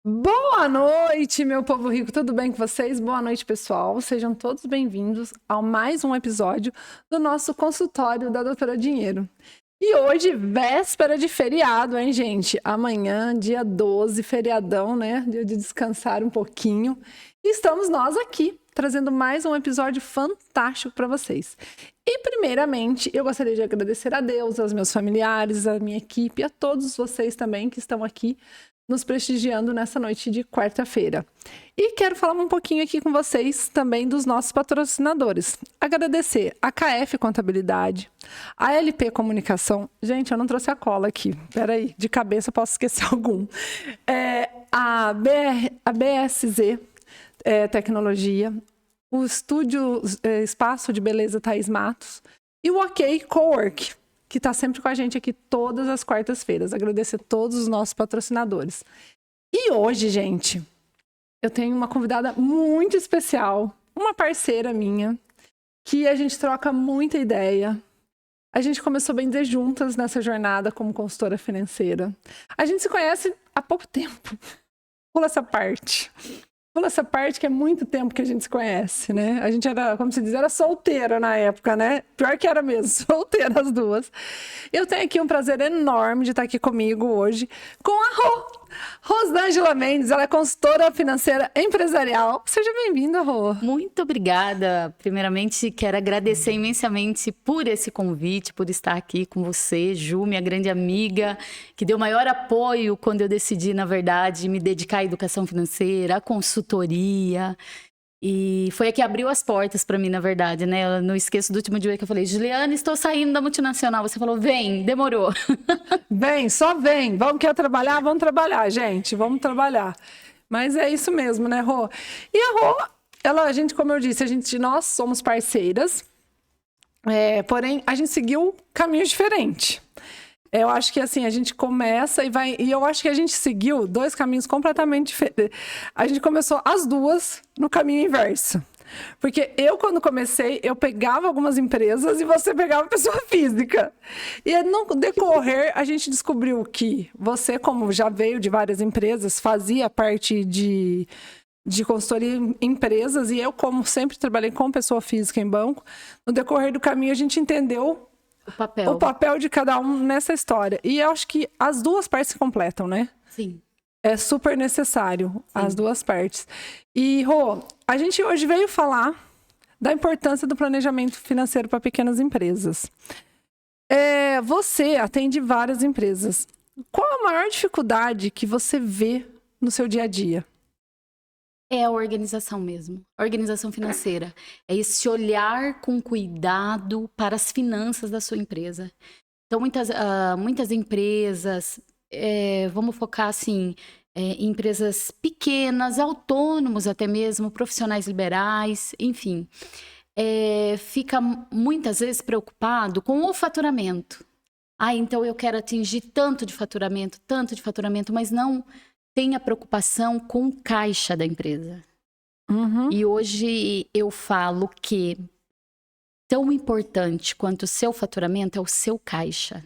Boa noite, meu povo rico, tudo bem com vocês? Boa noite, pessoal. Sejam todos bem-vindos a mais um episódio do nosso consultório da Doutora Dinheiro. E hoje, véspera de feriado, hein, gente? Amanhã, dia 12, feriadão, né? Dia de descansar um pouquinho. E estamos nós aqui, trazendo mais um episódio fantástico para vocês. E, primeiramente, eu gostaria de agradecer a Deus, aos meus familiares, à minha equipe, a todos vocês também que estão aqui nos prestigiando nessa noite de quarta-feira. E quero falar um pouquinho aqui com vocês também dos nossos patrocinadores. Agradecer a KF Contabilidade, a LP Comunicação. Gente, eu não trouxe a cola aqui. Peraí, de cabeça eu posso esquecer algum. A BSZ Tecnologia, o Estúdio Espaço de Beleza Thaís Matos e o OK Cowork, que está sempre com a gente aqui todas as quartas-feiras. Agradecer a todos os nossos patrocinadores. E hoje, gente, eu tenho uma convidada muito especial, uma parceira minha, que a gente troca muita ideia. A gente começou bem de juntas nessa jornada como consultora financeira. A gente se conhece há pouco tempo. Pula essa parte. Pula essa parte que é muito tempo que a gente se conhece, né? A gente era, como se diz, era solteira na época, né? Pior que era mesmo, solteira as duas. Eu tenho aqui um prazer enorme de estar aqui comigo hoje com a Rosângela Mendes. Ela é consultora financeira empresarial. Seja bem-vinda, Rô. Muito obrigada. Primeiramente, quero agradecer imensamente por esse convite, por estar aqui com você, Ju, minha grande amiga, que deu maior apoio quando eu decidi, na verdade, me dedicar à educação financeira, à consultoria. E foi a que abriu as portas para mim, na verdade, né? Eu não esqueço do último dia que eu falei: Juliana, estou saindo da multinacional. Você falou: vem, demorou. Vem, só vem. Quer trabalhar? Vamos trabalhar, gente. Vamos trabalhar. Mas é isso mesmo, né, Rô? E a Rô, a gente, como eu disse, nós somos parceiras, porém, a gente seguiu caminhos diferentes. Eu acho que assim, a gente começa e vai... E eu acho que a gente seguiu dois caminhos completamente diferentes. A gente começou as duas no caminho inverso. Porque eu, quando comecei, eu pegava algumas empresas e você pegava pessoa física. E no decorrer, a gente descobriu que você, como já veio de várias empresas, fazia parte de consultoria em empresas, e eu, como sempre trabalhei com pessoa física em banco, no decorrer do caminho a gente entendeu o papel de cada um nessa história. E eu acho que as duas partes se completam, né? Sim. É super necessário, as duas partes. E, Rô, a gente hoje veio falar da importância do planejamento financeiro para pequenas empresas. Você atende várias empresas. Qual a maior dificuldade que você vê no seu dia a dia? É a organização mesmo, a organização financeira. É esse olhar com cuidado para as finanças da sua empresa. Então, muitas empresas, vamos focar assim, em empresas pequenas, autônomos até mesmo, profissionais liberais, enfim. Fica muitas vezes preocupado com o faturamento. Então eu quero atingir tanto de faturamento, mas não tem a preocupação com o caixa da empresa. Uhum. E hoje eu falo que tão importante quanto o seu faturamento é o seu caixa.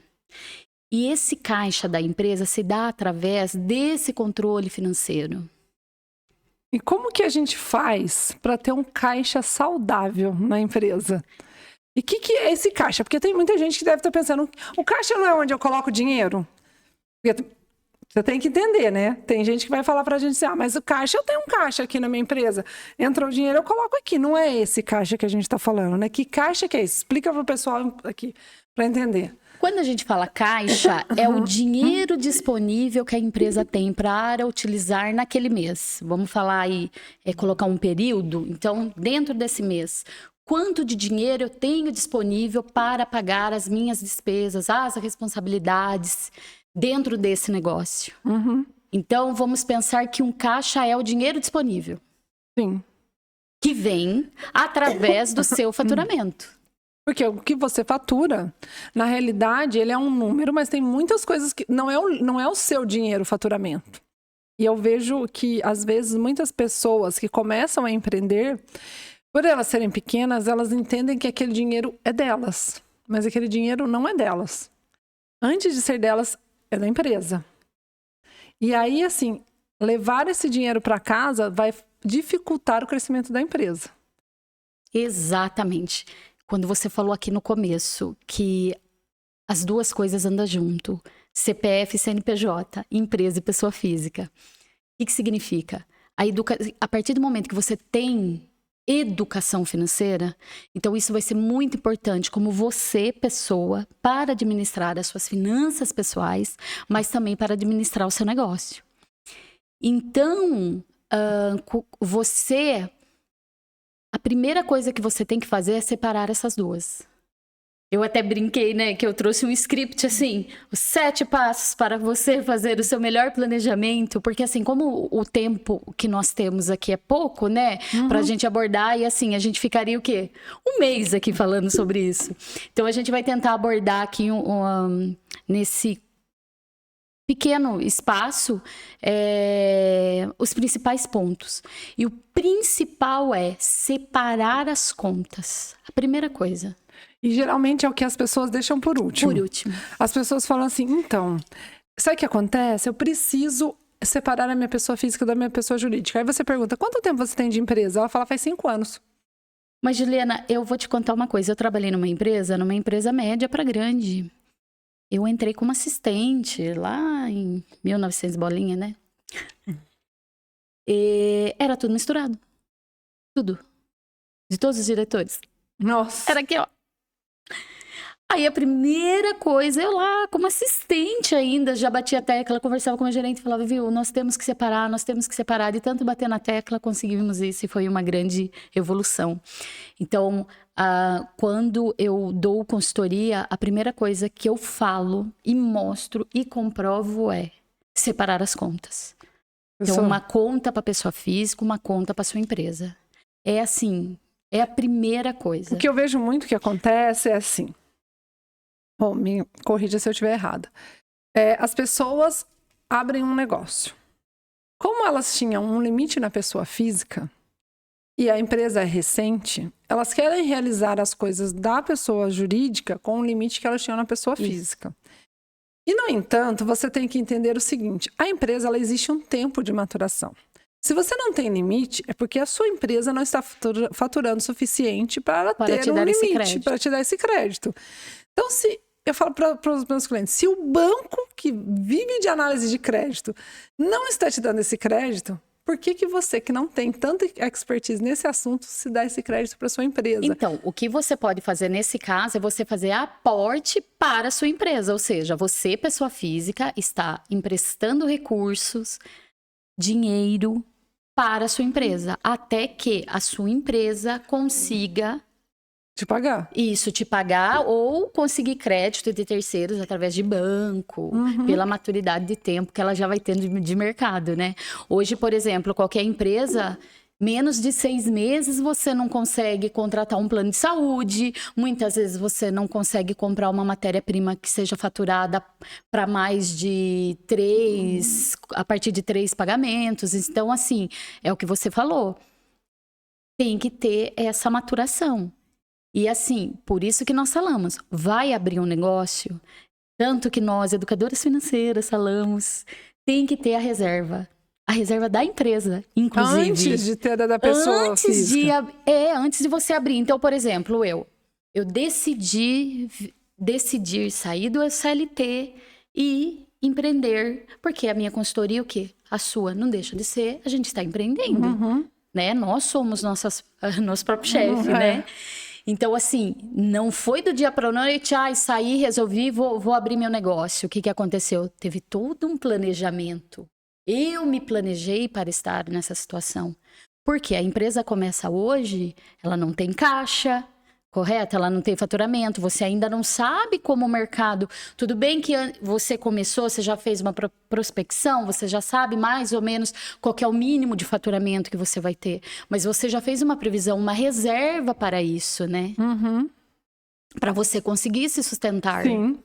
E esse caixa da empresa se dá através desse controle financeiro. E como que a gente faz para ter um caixa saudável na empresa? E o que é esse caixa? Porque tem muita gente que deve estar pensando, o caixa não é onde eu coloco dinheiro? Porque você tem que entender, né? Tem gente que vai falar pra gente assim, mas o caixa, eu tenho um caixa aqui na minha empresa. Entrou o dinheiro, eu coloco aqui. Não é esse caixa que a gente tá falando, né? Que caixa que é esse? Explica pro pessoal aqui, pra entender. Quando a gente fala caixa, é o dinheiro disponível que a empresa tem para utilizar naquele mês. Vamos falar aí, colocar um período. Então, dentro desse mês, quanto de dinheiro eu tenho disponível para pagar as minhas despesas, as responsabilidades dentro desse negócio. Uhum. Então, vamos pensar que um caixa é o dinheiro disponível. Sim. Que vem através do seu faturamento. Porque o que você fatura, na realidade, ele é um número, mas tem muitas coisas que não é o seu dinheiro, o faturamento. E eu vejo que, às vezes, muitas pessoas que começam a empreender, por elas serem pequenas, elas entendem que aquele dinheiro é delas. Mas aquele dinheiro não é delas. Antes de ser delas, é da empresa. E aí, assim, levar esse dinheiro para casa vai dificultar o crescimento da empresa. Exatamente. Quando você falou aqui no começo que as duas coisas andam junto, CPF e CNPJ, empresa e pessoa física. O que significa? A partir do momento que você tem educação financeira, então isso vai ser muito importante como você, pessoa, para administrar as suas finanças pessoais, mas também para administrar o seu negócio. Então, a primeira coisa que você tem que fazer é separar essas duas. Eu até brinquei, né, que eu trouxe um script assim, os 7 passos para você fazer o seu melhor planejamento, porque assim, como o tempo que nós temos aqui é pouco, né, pra gente abordar, e assim, a gente ficaria o quê? Um mês aqui falando sobre isso. Então a gente vai tentar abordar aqui nesse pequeno espaço, os principais pontos. E o principal é separar as contas. A primeira coisa. E geralmente é o que as pessoas deixam por último. Por último. As pessoas falam assim, então, sabe o que acontece? Eu preciso separar a minha pessoa física da minha pessoa jurídica. Aí você pergunta, quanto tempo você tem de empresa? Ela fala, faz 5 anos. Mas, Juliana, eu vou te contar uma coisa. Eu trabalhei numa empresa média para grande. Eu entrei como assistente lá em 1900 bolinha, né? E era tudo misturado. Tudo. De todos os diretores. Nossa. Era aqui, ó. Aí a primeira coisa, eu lá como assistente ainda, já batia a tecla, conversava com a gerente e falava, viu, nós temos que separar. De tanto bater na tecla, conseguimos isso e foi uma grande evolução. Então, quando eu dou consultoria, a primeira coisa que eu falo e mostro e comprovo é separar as contas. Então, uma conta para pessoa física, uma conta para sua empresa. É assim, é a primeira coisa. O que eu vejo muito que acontece é assim. Bom, me corrija se eu estiver errada. As pessoas abrem um negócio. Como elas tinham um limite na pessoa física e a empresa é recente, elas querem realizar as coisas da pessoa jurídica com o limite que elas tinham na pessoa física. E, no entanto, você tem que entender o seguinte, a empresa ela existe um tempo de maturação. Se você não tem limite, é porque a sua empresa não está faturando o suficiente para ter um limite, para te dar esse crédito. Então, eu falo para os meus clientes, se o banco que vive de análise de crédito não está te dando esse crédito, por que você, que não tem tanta expertise nesse assunto, se dá esse crédito para sua empresa? Então, o que você pode fazer nesse caso é você fazer aporte para a sua empresa. Ou seja, você, pessoa física, está emprestando recursos, dinheiro para a sua empresa, até que a sua empresa consiga te pagar. Isso, te pagar ou conseguir crédito de terceiros através de banco, pela maturidade de tempo que ela já vai tendo de mercado, né? Hoje, por exemplo, qualquer empresa, menos de 6 meses você não consegue contratar um plano de saúde, muitas vezes você não consegue comprar uma matéria-prima que seja faturada para mais de 3, a partir de 3 pagamentos. Então, assim, é o que você falou. Tem que ter essa maturação. E assim, por isso que nós falamos, vai abrir um negócio, tanto que nós, educadoras financeiras, falamos, tem que ter a reserva da empresa, inclusive. Antes de ter a da pessoa física. Antes de você abrir. Então, por exemplo, eu decidi sair do CLT e empreender, porque a minha consultoria, o quê? A sua não deixa de ser, a gente está empreendendo, né? Nós somos nosso próprio chefe, né? Então, assim, não foi do dia para a noite, saí, resolvi, vou abrir meu negócio. O que aconteceu? Teve todo um planejamento. Eu me planejei para estar nessa situação. Porque a empresa começa hoje, ela não tem caixa, correto? Ela não tem faturamento, você ainda não sabe como o mercado... Tudo bem que você começou, você já fez uma prospecção, você já sabe mais ou menos qual que é o mínimo de faturamento que você vai ter. Mas você já fez uma previsão, uma reserva para isso, né? Para você conseguir se sustentar. Sim.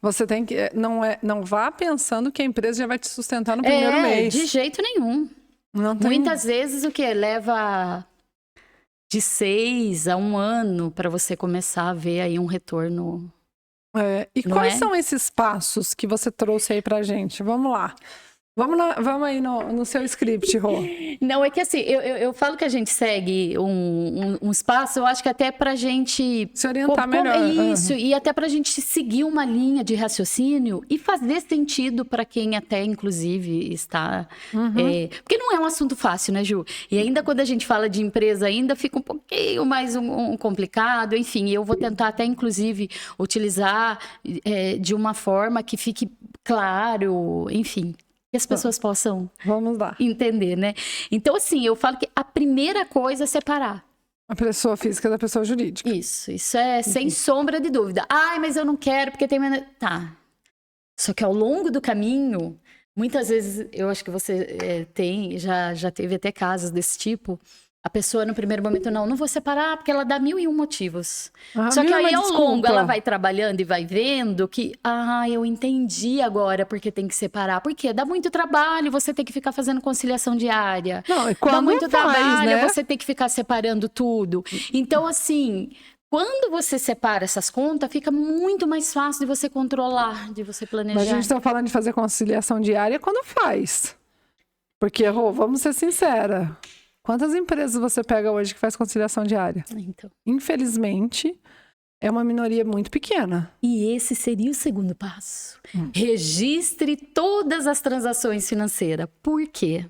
Você tem que... Não vá pensando que a empresa já vai te sustentar no primeiro mês. De jeito nenhum. Não tem... Muitas vezes o que leva... de 6 a 1 ano para você começar a ver aí um retorno. E quais são esses passos que você trouxe aí pra gente? Vamos lá. Vamos aí no seu script, Rô. Não, é que assim, eu falo que a gente segue um espaço, eu acho que até pra gente... Se orientar melhor. Isso, e até pra gente seguir uma linha de raciocínio e fazer sentido pra quem até, inclusive, está... porque não é um assunto fácil, né, Ju? E ainda quando a gente fala de empresa, ainda fica um pouquinho mais complicado. Enfim, eu vou tentar até, inclusive, utilizar de uma forma que fique claro, enfim... que as pessoas possam entender, né? Então, assim, eu falo que a primeira coisa é separar. A pessoa física da pessoa jurídica. Isso é sem sombra de dúvida. Ai, mas eu não quero porque tem... Tá. Só que ao longo do caminho, muitas vezes, eu acho que você já teve até casos desse tipo... A pessoa, no primeiro momento, não vou separar, porque ela dá 1001 motivos. Só que aí, ao longo, ela vai trabalhando e vai vendo que, eu entendi agora porque tem que separar. Porque dá muito trabalho, você tem que ficar fazendo conciliação diária. Não, e quando dá muito trabalho, né? você tem que ficar separando tudo. Então, assim, quando você separa essas contas, fica muito mais fácil de você controlar, de você planejar. Mas a gente está falando de fazer conciliação diária quando faz. Porque, Rô, vamos ser sincera. Quantas empresas você pega hoje que faz conciliação diária? Então. Infelizmente, é uma minoria muito pequena. E esse seria o segundo passo. Registre todas as transações financeiras. Por quê?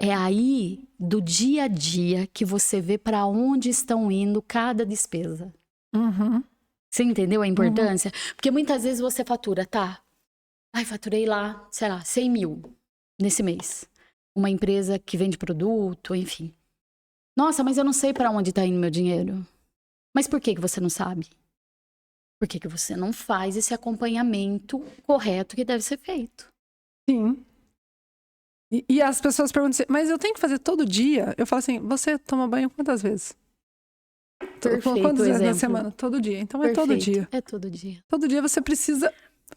É aí, do dia a dia, que você vê para onde estão indo cada despesa. Você entendeu a importância? Porque muitas vezes você fatura, faturei lá, sei lá, 100 mil nesse mês. Uma empresa que vende produto, enfim. Nossa, mas eu não sei para onde está indo meu dinheiro. Mas por que você não sabe? Por que você não faz esse acompanhamento correto que deve ser feito? Sim. E as pessoas perguntam assim, mas eu tenho que fazer todo dia? Eu falo assim, você toma banho quantas vezes? Perfeito, quantas vezes exemplo. Na semana? Todo dia. Então Perfeito. É todo dia. É todo dia. Todo dia você precisa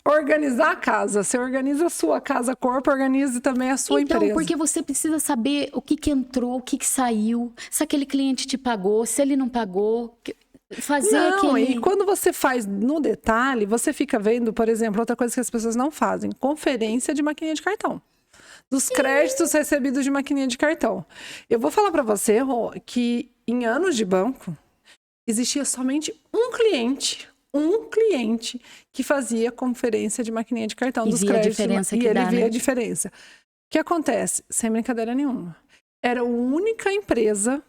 organizar a casa. Você organiza a sua casa, corpo, organize também a sua empresa. Então, porque você precisa saber o que entrou, o que saiu, se aquele cliente te pagou, se ele não pagou, e quando você faz no detalhe, você fica vendo, por exemplo, outra coisa que as pessoas não fazem, conferência de maquininha de cartão. Dos créditos recebidos de maquininha de cartão. Eu vou falar para você, Rô, que em anos de banco, existia somente um cliente que fazia conferência de maquininha de cartão dos créditos. E ele via a diferença. O que acontece? Sem brincadeira nenhuma. Era a única empresa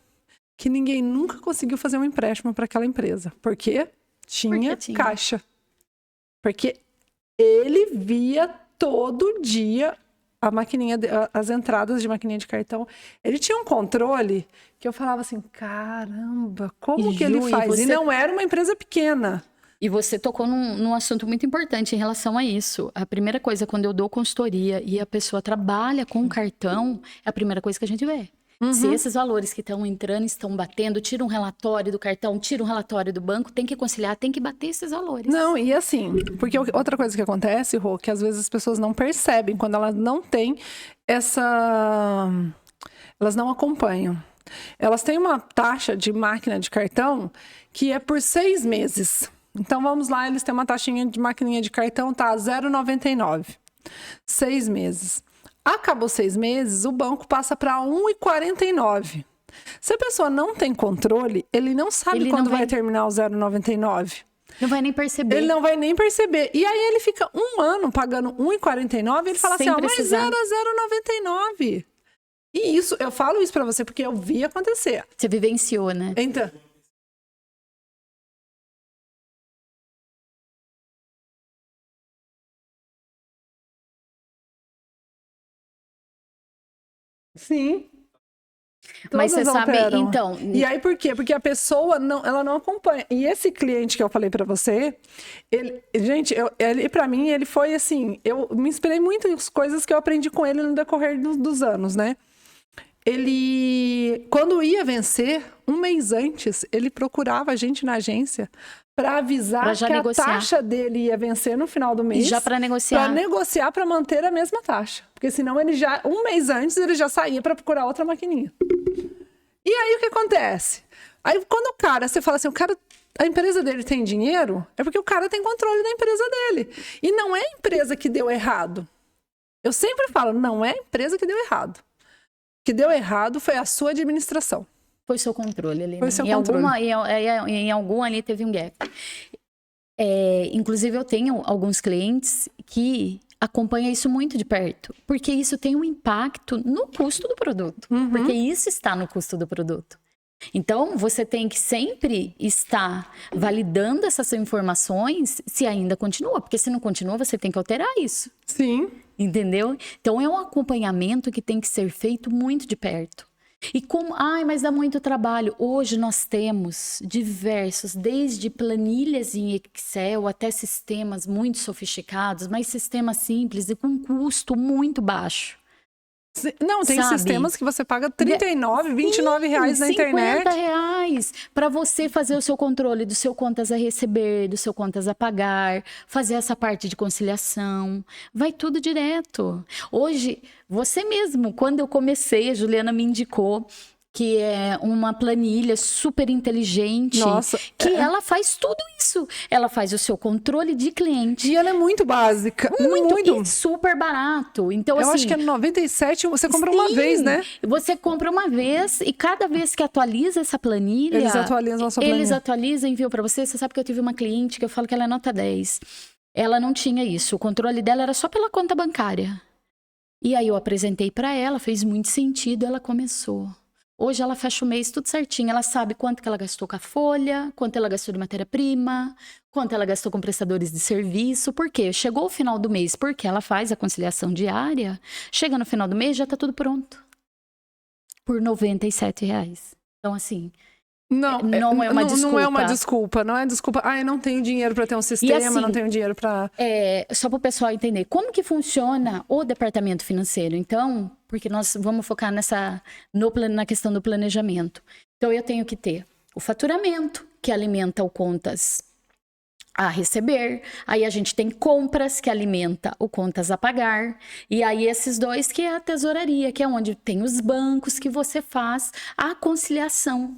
que ninguém nunca conseguiu fazer um empréstimo para aquela empresa. Porque tinha caixa. Porque ele via todo dia a maquininha, as entradas de maquininha de cartão. Ele tinha um controle que eu falava assim, caramba, como que ele faz? E não era uma empresa pequena. E você tocou num assunto muito importante em relação a isso. A primeira coisa, quando eu dou consultoria e a pessoa trabalha com cartão, é a primeira coisa que a gente vê. Se esses valores que estão entrando, estão batendo, tira um relatório do cartão, tira um relatório do banco, tem que conciliar, tem que bater esses valores. Não, e assim, porque outra coisa que acontece, Rô, que às vezes as pessoas não percebem, quando elas não têm elas não acompanham. Elas têm uma taxa de máquina de cartão que é por 6 meses. Então, vamos lá, eles têm uma taxinha de maquininha de cartão, tá? 0,99. 6 meses. Acabou 6 meses, o banco passa para 1,49. Se a pessoa não tem controle, ele não sabe quando vai terminar o 0,99. Não vai nem perceber. Ele não vai nem perceber. E aí ele fica 1 ano pagando 1,49 e ele fala assim, mas era 0,99. E isso, eu falo isso para você porque eu vi acontecer. Você vivenciou, né? Então... Sim. Mas você sabe, então... E aí por quê? Porque a pessoa ela não acompanha. E esse cliente que eu falei pra você, ele para mim, ele foi assim, eu me inspirei muito em coisas que eu aprendi com ele no decorrer dos anos, né? Ele, quando ia vencer, 1 mês antes, ele procurava a gente na agência para avisar que negociar. A taxa dele ia vencer no final do mês. E já para negociar. Para negociar, para manter a mesma taxa. Porque senão ele já, 1 mês antes, ele já saía para procurar outra maquininha. E aí o que acontece? Aí quando você fala assim, a empresa dele tem dinheiro, é porque o cara tem controle da empresa dele. E não é a empresa que deu errado. Eu sempre falo, não é a empresa que deu errado. O que deu errado foi a sua administração. Foi seu controle ali. Foi seu controle. Em algum ali teve um gap. Inclusive, eu tenho alguns clientes que acompanham isso muito de perto, porque isso tem um impacto no custo do produto. Porque isso está no custo do produto. Então, você tem que sempre estar validando essas informações se ainda continua. Porque se não continua, você tem que alterar isso. Sim. Entendeu? Então, é um acompanhamento que tem que ser feito muito de perto. E como, mas dá muito trabalho. Hoje nós temos diversos, desde planilhas em Excel até sistemas muito sofisticados, mas sistemas simples e com custo muito baixo. Não, tem sistemas que você paga R$39, R$29 na internet. R$50 para você fazer o seu controle do seu contas a receber, do seu contas a pagar, fazer essa parte de conciliação. Vai tudo direto. Hoje, você mesmo, quando eu comecei, a Juliana me indicou que é uma planilha super inteligente. Nossa, que ela faz tudo isso. Ela faz o seu controle de cliente. E ela é muito básica. Muito. E super barato. Então, eu acho que é 97, você compra uma vez, né? Você compra uma vez e cada vez que atualiza essa planilha... Eles atualizam a sua planilha. Eles atualizam e enviam para você. Você sabe que eu tive uma cliente que eu falo que ela é nota 10. Ela não tinha isso. O controle dela era só pela conta bancária. E aí eu apresentei para ela, fez muito sentido, ela começou. Hoje ela fecha o mês tudo certinho. Ela sabe quanto que ela gastou com a folha, quanto ela gastou de matéria-prima, quanto ela gastou com prestadores de serviço. Por quê? Chegou o final do mês, porque ela faz a conciliação diária. Chega no final do mês, já tá tudo pronto. Por R$97. Então, assim... Não é uma desculpa. Não é uma desculpa. Não é desculpa. Eu não tenho dinheiro para ter um sistema, assim, não tenho dinheiro para... Só para o pessoal entender. Como que funciona o departamento financeiro? Então, porque nós vamos focar na questão do planejamento. Então, eu tenho que ter o faturamento, que alimenta o contas a receber. Aí a gente tem compras, que alimenta o contas a pagar. E aí esses dois, que é a tesouraria, que é onde tem os bancos, que você faz a conciliação.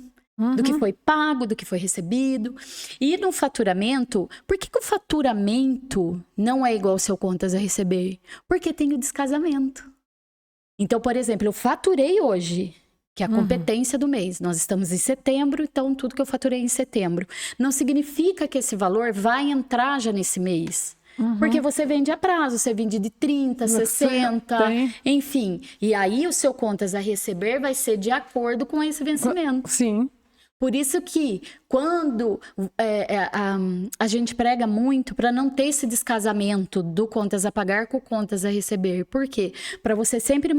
Do que foi pago, do que foi recebido. E no faturamento, por que o faturamento não é igual ao seu contas a receber? Porque tem o descasamento. Então, por exemplo, eu faturei hoje, que é a competência do mês. Nós estamos em setembro, então tudo que eu faturei em setembro. Não significa que esse valor vai entrar já nesse mês. Porque você vende a prazo, você vende de 30, 60, enfim. E aí o seu contas a receber vai ser de acordo com esse vencimento. Sim. Por isso que quando a gente prega muito para não ter esse descasamento do contas a pagar com contas a receber. Por quê? Para você sempre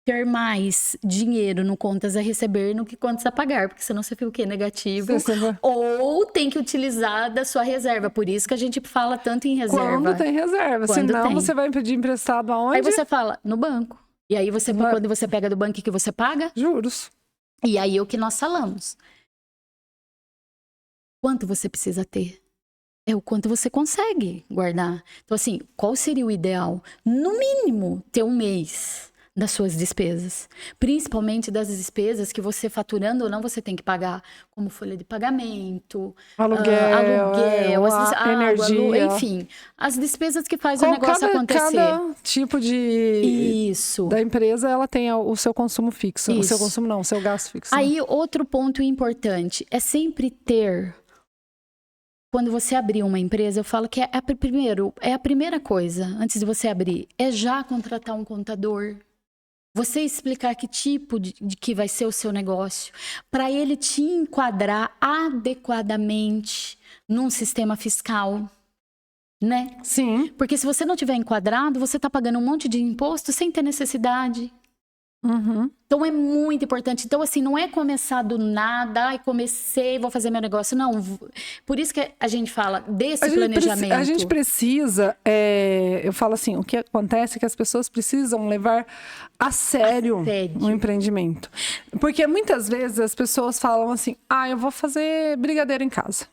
ter mais dinheiro no contas a receber do que contas a pagar, porque senão você fica o quê? Negativo. Ou tem que utilizar da sua reserva. Por isso que a gente fala tanto em reserva. Quando tem reserva. Senão você vai pedir emprestado aonde? Aí você fala, no banco. E aí quando você pega do banco, que você paga? Juros. E aí é o que nós falamos. Quanto você precisa ter? É o quanto você consegue guardar. Então, assim, qual seria o ideal? No mínimo, ter um mês das suas despesas. Principalmente das despesas que você, faturando ou não, você tem que pagar, como folha de pagamento, aluguel, energia. Enfim, as despesas que fazem o negócio acontecer. Cada tipo da empresa, ela tem o seu consumo fixo. Isso. O seu consumo não, o seu gasto fixo. Aí, outro ponto importante é sempre ter... Quando você abrir uma empresa, eu falo que é a primeira coisa, antes de você abrir, é já contratar um contador. Você explicar que tipo de que vai ser o seu negócio, para ele te enquadrar adequadamente num sistema fiscal, né? Sim. Porque se você não tiver enquadrado, você está pagando um monte de imposto sem ter necessidade. Então é muito importante. Então, assim, não é começar do nada, comecei, vou fazer meu negócio. Não. Por isso que a gente fala desse planejamento. A gente precisa, eu falo assim, o que acontece é que as pessoas precisam levar a sério o empreendimento. Porque muitas vezes as pessoas falam assim, eu vou fazer brigadeiro em casa.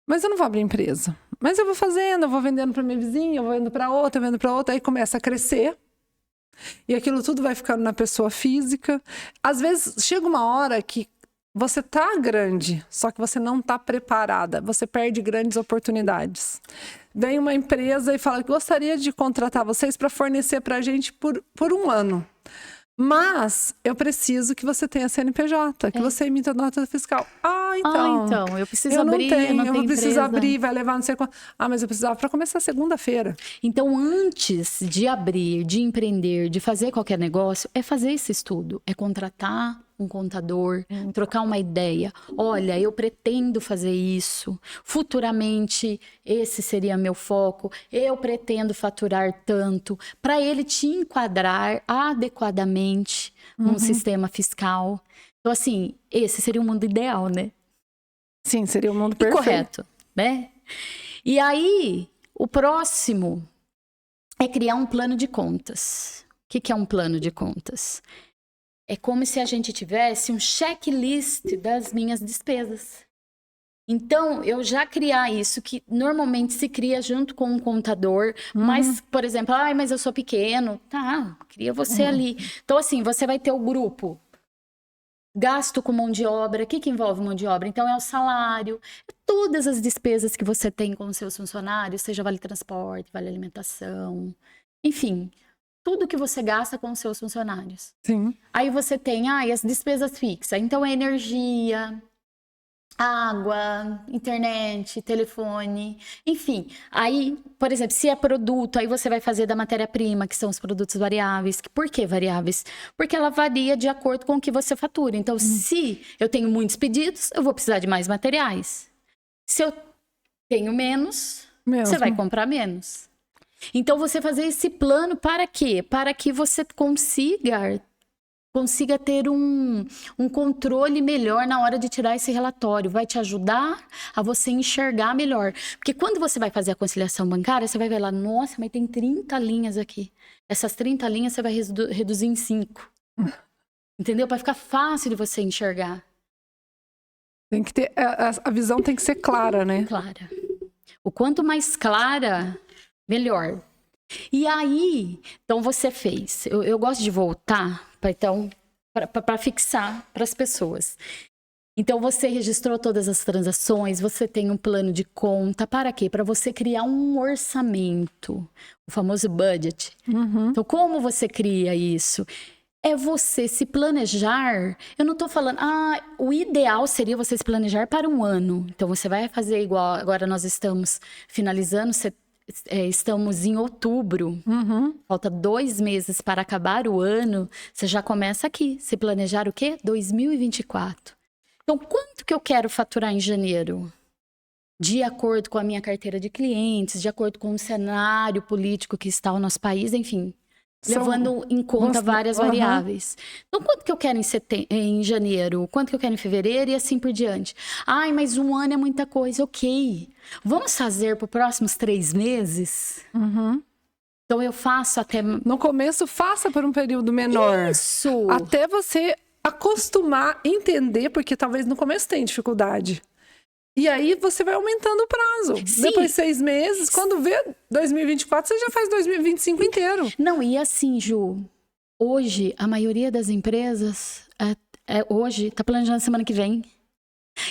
Mas eu não vou abrir empresa. Mas eu vou fazendo, eu vou vendendo para minha vizinha, eu vou indo para outra, aí começa a crescer. E aquilo tudo vai ficando na pessoa física. Às vezes, chega uma hora que você tá grande, só que você não tá preparada. Você perde grandes oportunidades. Vem uma empresa e fala que gostaria de contratar vocês para fornecer para a gente por 1 ano. Mas eu preciso que você tenha CNPJ, que você emita nota fiscal. Então, eu preciso abrir, eu não preciso abrir, vai levar não sei quanto. Mas eu precisava para começar segunda-feira. Então, antes de abrir, de empreender, de fazer qualquer negócio, é fazer esse estudo, é contratar um contador, trocar uma ideia. Olha, eu pretendo fazer isso. Futuramente, esse seria meu foco. Eu pretendo faturar tanto. Para ele te enquadrar adequadamente num sistema fiscal. Então, assim, esse seria o mundo ideal, né? Sim, seria o mundo perfeito. Correto, né? E aí, o próximo é criar um plano de contas. O que é um plano de contas? É como se a gente tivesse um checklist das minhas despesas. Então, eu já criar isso, que normalmente se cria junto com um contador, mas, por exemplo, mas eu sou pequeno. Tá, cria você ali. Então, assim, você vai ter o grupo. Gasto com mão de obra. O que envolve mão de obra? Então, é o salário. Todas as despesas que você tem com os seus funcionários, seja vale transporte, vale alimentação, enfim... Tudo que você gasta com os seus funcionários. Sim. Aí você tem as despesas fixas. Então, é energia, água, internet, telefone, enfim. Aí, por exemplo, se é produto, aí você vai fazer da matéria-prima, que são os produtos variáveis. Por que variáveis? Porque ela varia de acordo com o que você fatura. Então, se eu tenho muitos pedidos, eu vou precisar de mais materiais. Se eu tenho menos, você vai comprar menos. Então, você fazer esse plano para quê? Para que você consiga ter um controle melhor na hora de tirar esse relatório. Vai te ajudar a você enxergar melhor. Porque quando você vai fazer a conciliação bancária, você vai ver lá, nossa, mas tem 30 linhas aqui. Essas 30 linhas você vai reduzir em 5. Entendeu? Para ficar fácil de você enxergar. Tem que ter, a visão tem que ser clara, né? Clara. O quanto mais clara... melhor. E aí, então você fez. Eu gosto de voltar para fixar para as pessoas. Então você registrou todas as transações, você tem um plano de conta. Para quê? Para você criar um orçamento, o famoso budget. Então, como você cria isso? É você se planejar. Eu não estou falando, o ideal seria você se planejar para 1 ano. Então, você vai fazer igual, agora nós estamos finalizando, estamos em outubro, falta 2 meses para acabar o ano, você já começa aqui, se planejar o quê? 2024. Então, quanto que eu quero faturar em janeiro? De acordo com a minha carteira de clientes, de acordo com o cenário político que está o nosso país, enfim, levando em conta várias variáveis. Então, quanto que eu quero em janeiro? Quanto que eu quero em fevereiro? E assim por diante. Mas 1 ano é muita coisa. Ok. Vamos fazer para os próximos 3 meses? Então, eu faço até... No começo, faça por um período menor. Isso! Até você acostumar, entender, porque talvez no começo tenha dificuldade. E aí você vai aumentando o prazo. Sim. Depois de 6 meses, quando vê 2024, você já faz 2025 inteiro. Não, e assim, Ju, hoje a maioria das empresas hoje está planejando semana que vem.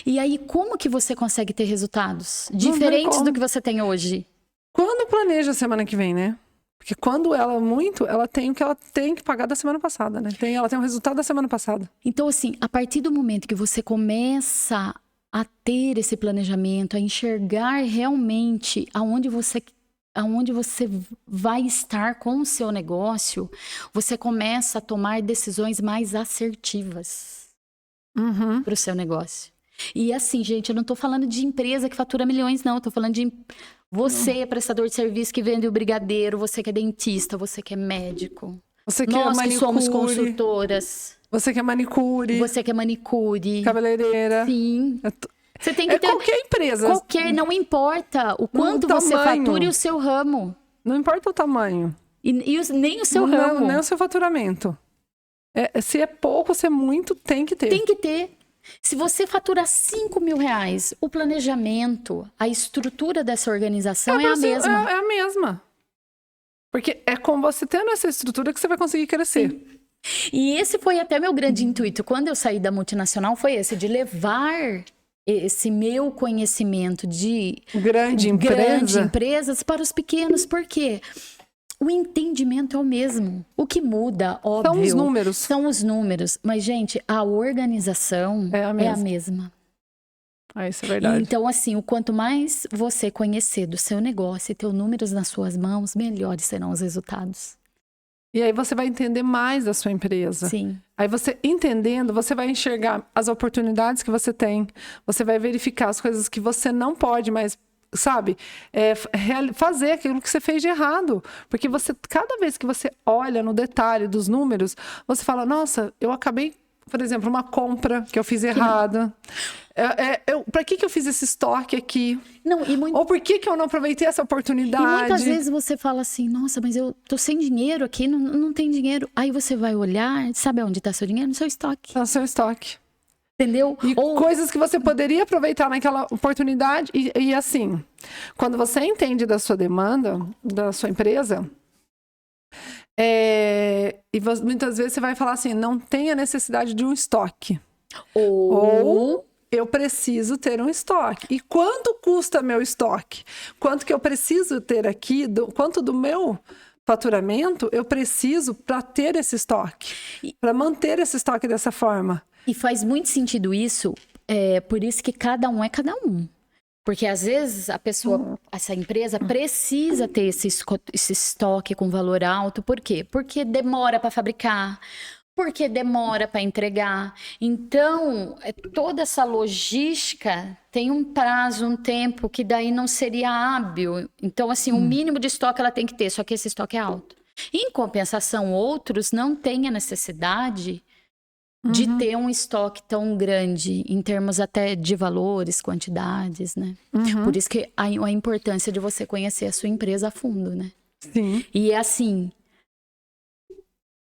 E aí, como que você consegue ter resultados diferentes do que você tem hoje? Quando planeja a semana que vem, né? Porque quando ela tem o que ela tem que pagar da semana passada, né? Ela tem o resultado da semana passada. Então, assim, a partir do momento que você começa a ter esse planejamento, a enxergar realmente aonde você vai estar com o seu negócio, você começa a tomar decisões mais assertivas para o seu negócio. E assim, gente, eu não tô falando de empresa que fatura milhões, não. Eu tô falando de você, prestador de serviço que vende o brigadeiro, você que é dentista, você que é médico. Você que nós que somos consultoras. Você que é manicure. Você que é manicure. Cabeleireira. Sim. Você tem que ter... qualquer empresa. Não importa o quanto você fatura e o seu ramo. Não importa o tamanho. Nem o seu ramo. Nem o seu faturamento. Se é pouco, se é muito, tem que ter. Tem que ter. Se você fatura 5 mil reais, o planejamento, a estrutura dessa organização é a mesma. É a mesma. Porque é com você tendo essa estrutura que você vai conseguir crescer. Sim. E esse foi até meu grande intuito. Quando eu saí da multinacional, foi esse, de levar esse meu conhecimento de Grandes empresas para os pequenos. Por quê? O entendimento é o mesmo. O que muda, óbvio, São os números. São os números. Mas, gente, a organização é a mesma. Isso é verdade. Então, assim, o quanto mais você conhecer do seu negócio e ter os números nas suas mãos, melhores serão os resultados. E aí você vai entender mais da sua empresa. Sim. Aí você entendendo, você vai enxergar as oportunidades que você tem. Você vai verificar as coisas que você não pode, mas, sabe, fazer aquilo que você fez de errado. Porque você, cada vez que você olha no detalhe dos números, você fala, nossa, eu acabei, por exemplo, uma compra que eu fiz errada. Para que eu fiz esse estoque aqui? Não, Ou por que eu não aproveitei essa oportunidade? E muitas vezes você fala assim, nossa, mas eu tô sem dinheiro aqui, não tem dinheiro. Aí você vai olhar, sabe onde tá seu dinheiro? No seu estoque. No seu estoque. Entendeu? E coisas que você poderia aproveitar naquela oportunidade. E assim, quando você entende da sua demanda, da sua empresa, muitas vezes você vai falar assim, não tem a necessidade de um estoque. Ou eu preciso ter um estoque. E quanto custa meu estoque? Quanto que eu preciso ter aqui? Quanto do meu faturamento eu preciso para ter esse estoque? Para manter esse estoque dessa forma? E faz muito sentido isso. Por isso que cada um é cada um. Porque às vezes a pessoa, essa empresa precisa ter esse estoque com valor alto. Por quê? Porque demora para fabricar. Porque demora para entregar. Então, toda essa logística tem um prazo, um tempo que daí não seria hábil. Então, assim, o mínimo de estoque ela tem que ter, só que esse estoque é alto. Em compensação, outros não têm a necessidade de ter um estoque tão grande, em termos até de valores, quantidades, né? Por isso que a importância de você conhecer a sua empresa a fundo, né? Sim. E é assim...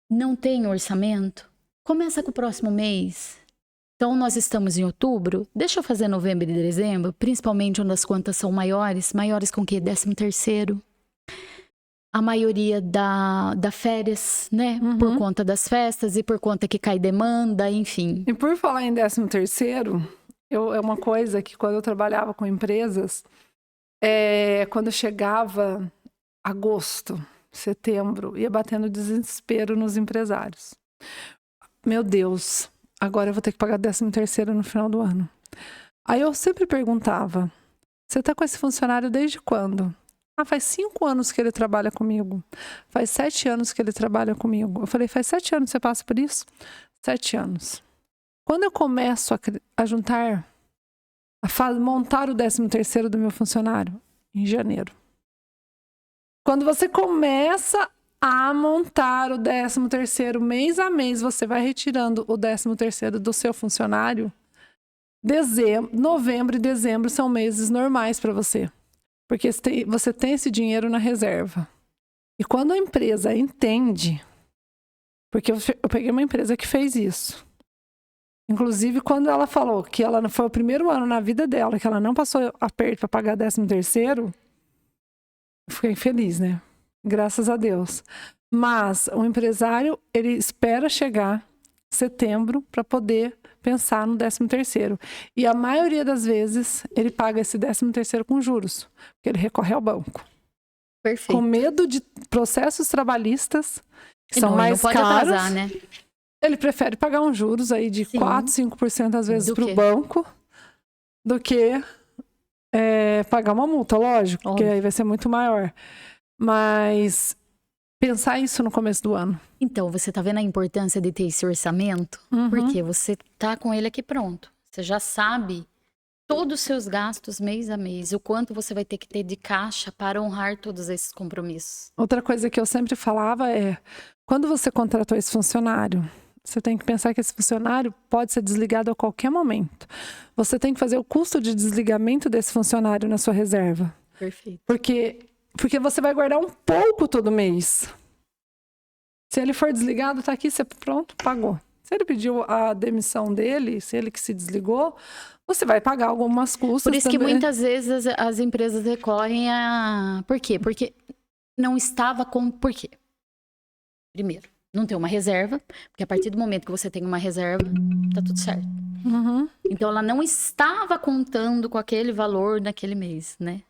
Não tem orçamento? Começa com o próximo mês. Então, nós estamos em outubro. Deixa eu fazer novembro e dezembro, principalmente onde as contas são maiores. Maiores com o quê? 13º. A maioria da férias, né? Por conta das festas e por conta que cai demanda, enfim. E por falar em 13º, é uma coisa que quando eu trabalhava com empresas, quando chegava agosto, setembro, ia batendo desespero nos empresários. Meu Deus, agora eu vou ter que pagar 13º no final do ano. Aí eu sempre perguntava, você tá com esse funcionário desde quando? Faz 5 anos que ele trabalha comigo. Faz 7 anos que ele trabalha comigo. Eu falei, faz 7 anos que você passa por isso? 7 anos. Quando eu começo a juntar, montar o 13º do meu funcionário? Em janeiro. Quando você começa a montar o 13º mês a mês, você vai retirando o 13º do seu funcionário. Novembro e dezembro são meses normais para você. Porque você tem esse dinheiro na reserva. E quando a empresa entende, porque eu peguei uma empresa que fez isso. Inclusive, quando ela falou que ela foi o primeiro ano na vida dela, que ela não passou aperto para pagar 13º, fiquei feliz, né? Graças a Deus. Mas o empresário, ele espera chegar setembro para poder pensar no 13º. E a maioria das vezes, ele paga esse 13º com juros. Porque ele recorre ao banco. Perfeito. Com medo de processos trabalhistas, que são mais não pode caros. atrasar, né? Ele prefere pagar uns juros aí de 4, 5% às vezes para o banco, do que pagar uma multa, lógico, porque aí vai ser muito maior. Mas pensar isso no começo do ano. Então, você tá vendo a importância de ter esse orçamento? Porque você tá com ele aqui pronto. Você já sabe todos os seus gastos mês a mês, o quanto você vai ter que ter de caixa para honrar todos esses compromissos. Outra coisa que eu sempre falava quando você contratou esse funcionário, você tem que pensar que esse funcionário pode ser desligado a qualquer momento. Você tem que fazer o custo de desligamento desse funcionário na sua reserva. Perfeito. Porque você vai guardar um pouco todo mês. Se ele for desligado, tá aqui, você pronto, pagou. Se ele pediu a demissão dele, se ele que se desligou, você vai pagar algumas custas. Por isso também. que muitas vezes as empresas recorrem a... Por quê? Porque não estava com... Por quê? Primeiro, não ter uma reserva, porque a partir do momento que você tem uma reserva, tá tudo certo. Uhum. Então, ela não estava contando com aquele valor naquele mês, né?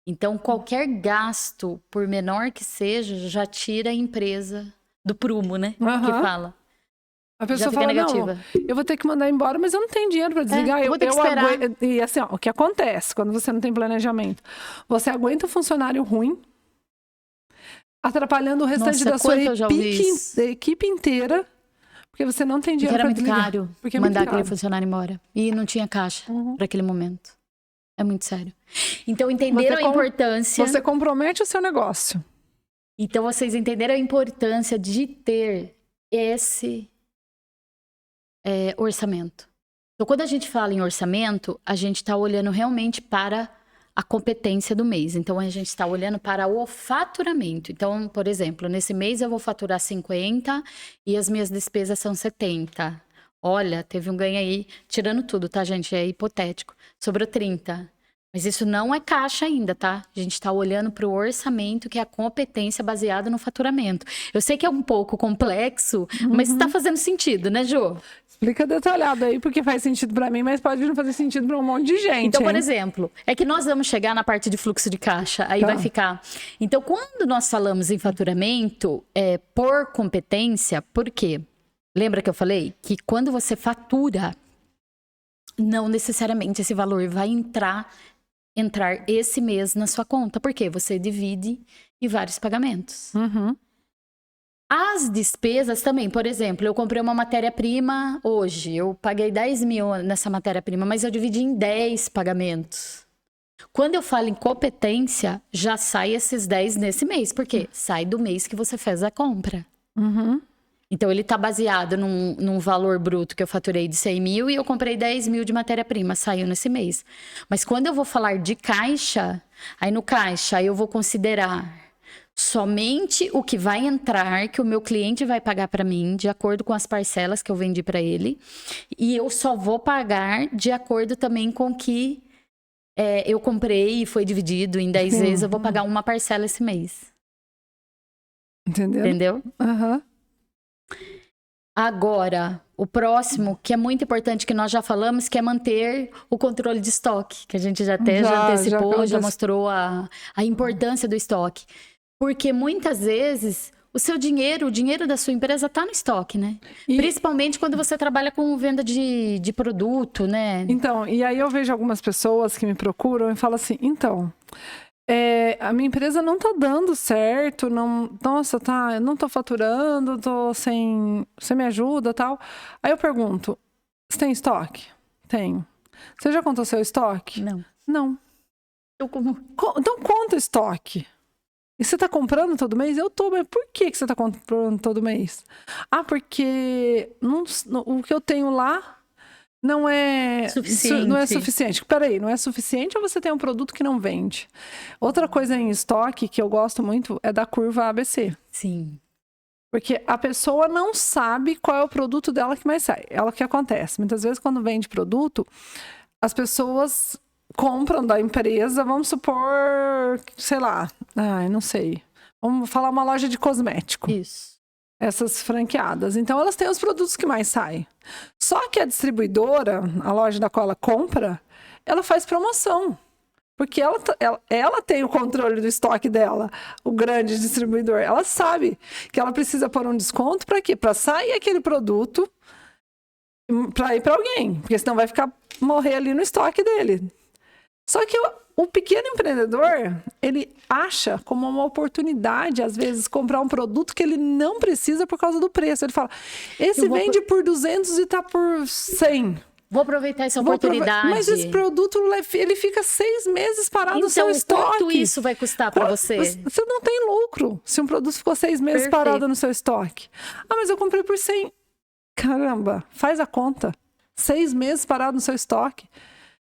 Então, qualquer gasto, por menor que seja, já tira a empresa do prumo, né? Que Aham. fala. A Já pessoa fica fala, negativa. não, eu vou ter que mandar embora, mas eu não tenho dinheiro para desligar. eu vou ter que esperar. aguento. E assim, ó, o que acontece quando você não tem planejamento? Você aguenta um funcionário ruim, atrapalhando o restante Nossa, da sua quanto eu já ouvi isso. equipe inteira, porque você não tem Porque dinheiro era para muito desligar. caro Porque é muito mandar aquele caro. funcionário embora. E não tinha caixa Uhum. para aquele momento. É muito sério. Então, entenderam a importância... Você compromete o seu negócio. Então, vocês entenderam a importância de ter esse orçamento. Então, quando a gente fala em orçamento, a gente está olhando realmente para a competência do mês. Então, a gente está olhando para o faturamento. Então, por exemplo, nesse mês eu vou faturar 50 e as minhas despesas são 70. Olha, teve um ganho aí, tirando tudo, tá, gente? É hipotético. Sobrou 30. Mas isso não é caixa ainda, tá? A gente está olhando para o orçamento, que é a competência baseada no faturamento. Eu sei que é um pouco complexo, mas está fazendo sentido, né, Jô? Explica detalhado aí, porque faz sentido para mim, mas pode não fazer sentido para um monte de gente. Então, por hein? exemplo, é que nós vamos chegar na parte de fluxo de caixa, aí Tá. vai ficar... Então, quando nós falamos em faturamento, por competência, por quê? Lembra que eu falei que quando você fatura, não necessariamente esse valor vai entrar esse mês na sua conta, porque você divide em vários pagamentos. Uhum. As despesas também, por exemplo, eu comprei uma matéria-prima hoje, eu paguei 10 mil nessa matéria-prima, mas eu dividi em 10 pagamentos. Quando eu falo em competência, já sai esses 10 nesse mês, porque sai do mês que você fez a compra. Uhum. Então, ele está baseado num valor bruto que eu faturei de 100 mil e eu comprei 10 mil de matéria-prima, saiu nesse mês. Mas quando eu vou falar de caixa, aí no caixa eu vou considerar somente o que vai entrar, que o meu cliente vai pagar para mim, de acordo com as parcelas que eu vendi para ele. E eu só vou pagar de acordo também com o que eu comprei e foi dividido em 10 vezes, eu vou pagar uma parcela esse mês. Entendeu? Aham. Agora, o próximo, que é muito importante, que nós já falamos, que é manter o controle de estoque, que a gente já antecipou, já mostrou a importância do estoque. Porque muitas vezes o seu dinheiro, o dinheiro da sua empresa está no estoque, né? Principalmente quando você trabalha com venda de produto, né? Então, e aí eu vejo algumas pessoas que me procuram e falam assim, então... a minha empresa não tá dando certo, nossa, eu não tô faturando, tô sem, você me ajuda e tal. Aí eu pergunto, você tem estoque? Tenho. Você já contou seu estoque? Não. Não. Então conta o estoque. E você tá comprando todo mês? Eu tô, mas por que você tá comprando todo mês? Ah, porque o que eu tenho lá não é suficiente. Peraí, não é suficiente ou você tem um produto que não vende? Outra coisa em estoque que eu gosto muito é da curva ABC. Sim. Porque a pessoa não sabe qual é o produto dela que mais sai. É o que acontece. Muitas vezes, quando vende produto, as pessoas compram da empresa, vamos supor, sei lá, não sei. Vamos falar uma loja de cosmético. Isso. Essas franqueadas. Então, elas têm os produtos que mais saem. Só que a distribuidora, a loja da qual ela compra, ela faz promoção. Porque ela tem o controle do estoque dela, o grande distribuidor. Ela sabe que ela precisa pôr um desconto para quê? Para sair aquele produto para ir para alguém. Porque senão vai morrer ali no estoque dele. Só que o pequeno empreendedor, ele acha como uma oportunidade, às vezes, comprar um produto que ele não precisa por causa do preço. Ele fala, esse vende por 200 e tá por 100. Vou aproveitar essa oportunidade. Mas esse produto, ele fica 6 meses parado no seu estoque. Então, quanto isso vai custar para você? Você não tem lucro se um produto ficou 6 meses parado no seu estoque. Ah, mas eu comprei por 100. Caramba, faz a conta. 6 meses parado no seu estoque.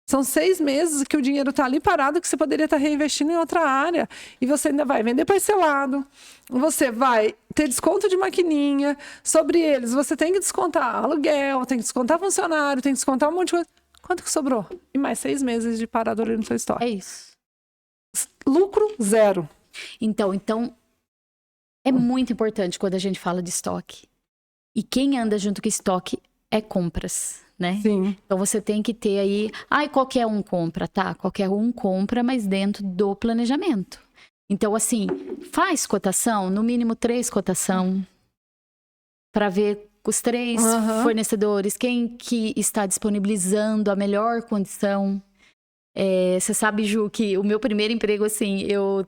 São 6 meses que o dinheiro está ali parado, que você poderia estar reinvestindo em outra área. E você ainda vai vender parcelado. Você vai ter desconto de maquininha. Sobre eles, você tem que descontar aluguel, tem que descontar funcionário, tem que descontar um monte de coisa. Quanto que sobrou? E mais 6 meses de parado ali no seu estoque. É isso. Lucro zero. Então É muito importante quando a gente fala de estoque. E quem anda junto com estoque é compras, né? Sim. Então você tem que ter aí... qualquer um compra, tá? Qualquer um compra, mas dentro do planejamento. Então, assim, faz cotação, no mínimo 3 cotação, para ver os 3 fornecedores, quem que está disponibilizando a melhor condição. Você sabe, Ju, que o meu primeiro emprego, assim, eu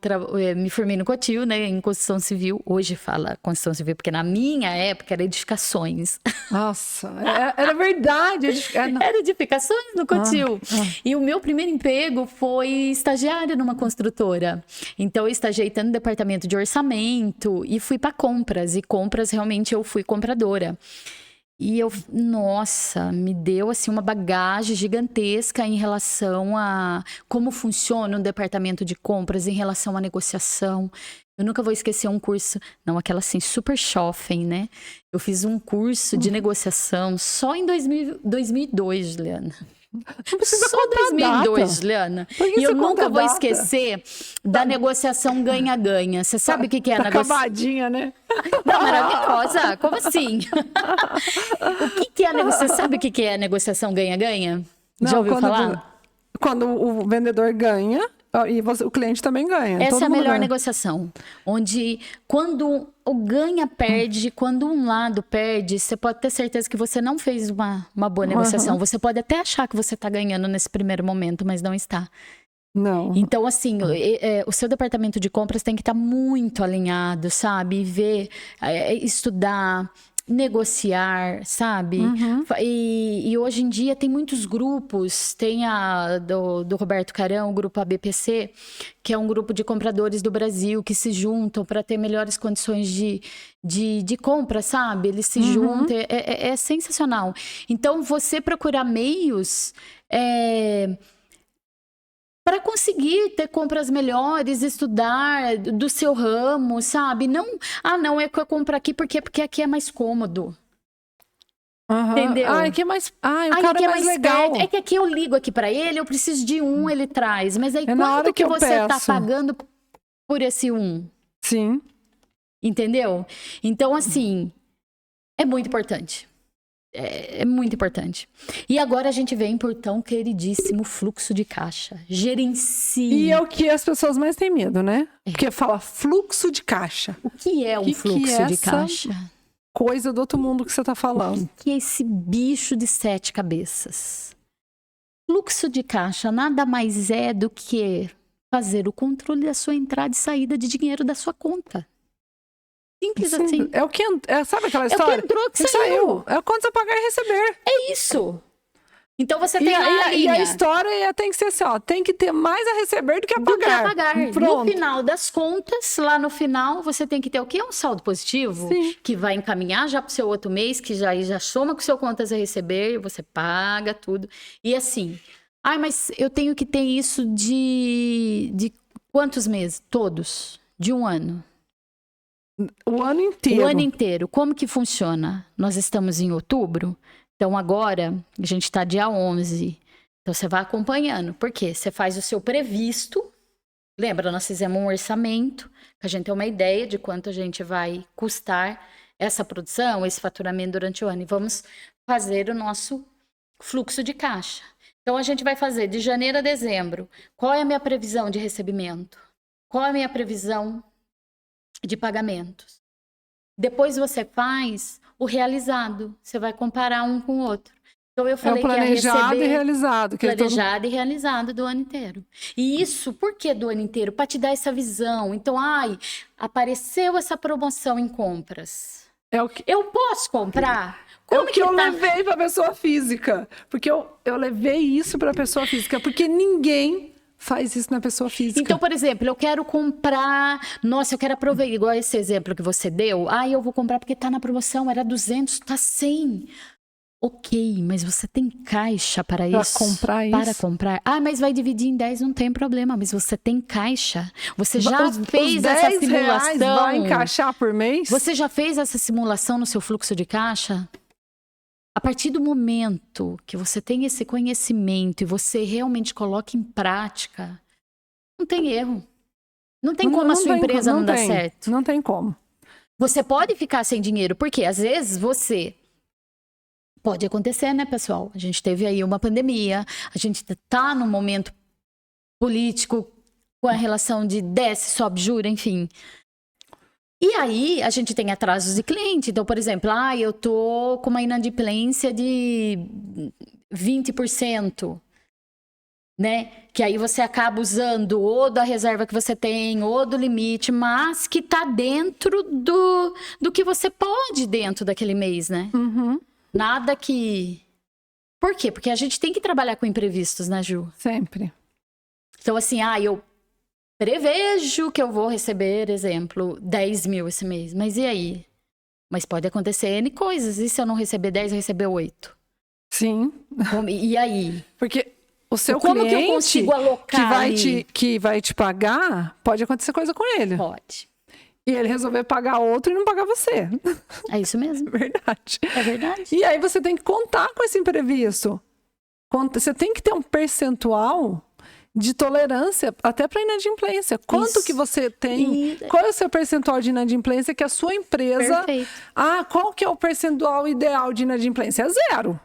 me formei no Cotil, né, em construção civil. Hoje fala construção civil, porque na minha época era edificações. Nossa, era verdade. Era edificações no Cotil. E o meu primeiro emprego foi estagiária numa construtora. Então, eu estagiei tanto no departamento de orçamento e fui para compras. E compras, realmente, eu fui compradora. E nossa, me deu assim uma bagagem gigantesca em relação a como funciona um departamento de compras, em relação à negociação. Eu nunca vou esquecer um curso, não aquela assim, super shopping, né? Eu fiz um curso de negociação só em 2002, Juliana. Só 2002, Juliana. E eu nunca vou esquecer da negociação ganha-ganha. Você sabe o que é a negociação? Acabadinha, né? Não, maravilhosa. Como assim? O que é a negociação? Você sabe o que é a negociação ganha-ganha? Já ouviu falar? Quando o vendedor ganha e o cliente também ganha. Essa é a melhor negociação. Onde, quando o ganha perde, quando um lado perde, você pode ter certeza que você não fez uma boa negociação. Você pode até achar que você está ganhando nesse primeiro momento, mas não está. Não. Então, assim, o seu departamento de compras tem que estar muito alinhado, sabe? E ver, estudar, negociar, sabe? E hoje em dia tem muitos grupos, tem do Roberto Carão, o grupo ABPC, que é um grupo de compradores do Brasil que se juntam para ter melhores condições de compra, sabe? Eles se juntam, é sensacional. Então, você procurar meios... para conseguir ter compras melhores, estudar do seu ramo, sabe? Não, é que eu compro aqui porque aqui é mais cômodo. Entendeu? Aqui é mais... o cara é mais legal. Perto. É que aqui eu ligo aqui para ele, eu preciso de ele traz. Mas aí na hora quanto que você peço. tá pagando por esse Sim. Entendeu? Então, assim, é muito importante. É muito importante. E agora a gente vem por tão queridíssimo fluxo de caixa. Gerencie. E é o que as pessoas mais têm medo, né? Porque fala fluxo de caixa. O que é um fluxo de caixa? Coisa do outro mundo que você tá falando. O que é esse bicho de 7 cabeças? Fluxo de caixa nada mais é do que fazer o controle da sua entrada e saída de dinheiro da sua conta. Simples assim. É o que... sabe aquela história? É o que entrou, que saiu. É quando você pagar e receber. É isso. Então você tem a linha. E a história tem que ser assim, ó. Tem que ter mais a receber do que a pagar. No final das contas, lá no final, você tem que ter o quê? Um saldo positivo. Sim. Que vai encaminhar já pro seu outro mês, que já soma com o seu contas a receber, você paga tudo. E assim, mas eu tenho que ter isso de quantos meses? Todos. De um ano. O ano inteiro. O ano inteiro. Como que funciona? Nós estamos em outubro, então agora a gente está dia 11. Então você vai acompanhando. Por quê? Você faz o seu previsto. Lembra, nós fizemos um orçamento, que a gente tem uma ideia de quanto a gente vai custar essa produção, esse faturamento durante o ano. E vamos fazer o nosso fluxo de caixa. Então a gente vai fazer de janeiro a dezembro. Qual é a minha previsão de recebimento? Qual é a minha previsão de pagamentos? Depois você faz o realizado. Você vai comparar um com o outro. Então eu falei que ia receber planejado e realizado. Planejado e realizado do ano inteiro. E isso, por que do ano inteiro? Para te dar essa visão. Então, apareceu essa promoção em compras. Eu posso comprar? Como eu levei para pessoa física. Porque eu levei isso para pessoa física. Porque ninguém faz isso na pessoa física. Então, por exemplo, eu quero comprar... Nossa, eu quero aproveitar, igual esse exemplo que você deu. Eu vou comprar porque tá na promoção, era 200, tá 100. Ok, mas você tem caixa para isso? Para comprar. Mas vai dividir em 10, não tem problema. Mas você tem caixa? Você já fez essa simulação? Vai encaixar por mês? Você já fez essa simulação no seu fluxo de caixa? A partir do momento que você tem esse conhecimento e você realmente coloca em prática, não tem erro. Não tem como a sua empresa não dar certo. Não tem como. Você pode ficar sem dinheiro, porque às vezes você... Pode acontecer, né, pessoal? A gente teve aí uma pandemia, a gente tá num momento político com a relação de desce, sobe, juro, enfim. E aí, a gente tem atrasos de cliente. Então, por exemplo, eu tô com uma inadimplência de 20%, né? Que aí você acaba usando ou da reserva que você tem, ou do limite, mas que tá dentro do que você pode dentro daquele mês, né? Uhum. Nada que... Por quê? Porque a gente tem que trabalhar com imprevistos, né, Ju? Sempre. Então, assim, eu prevejo que eu vou receber, exemplo, 10 mil esse mês. Mas e aí? Mas pode acontecer N coisas. E se eu não receber 10, eu receber 8? Sim. E aí? Porque o seu Como cliente que eu consigo alocar que vai te pagar, pode acontecer coisa com ele. Pode. E ele resolver pagar outro e não pagar você. É isso mesmo. Verdade. É verdade. E aí você tem que contar com esse imprevisto. Você tem que ter um percentual de tolerância até para inadimplência. Quanto que você tem? Qual é o seu percentual de inadimplência que a sua empresa... Perfeito. Qual que é o percentual ideal de inadimplência? É 0.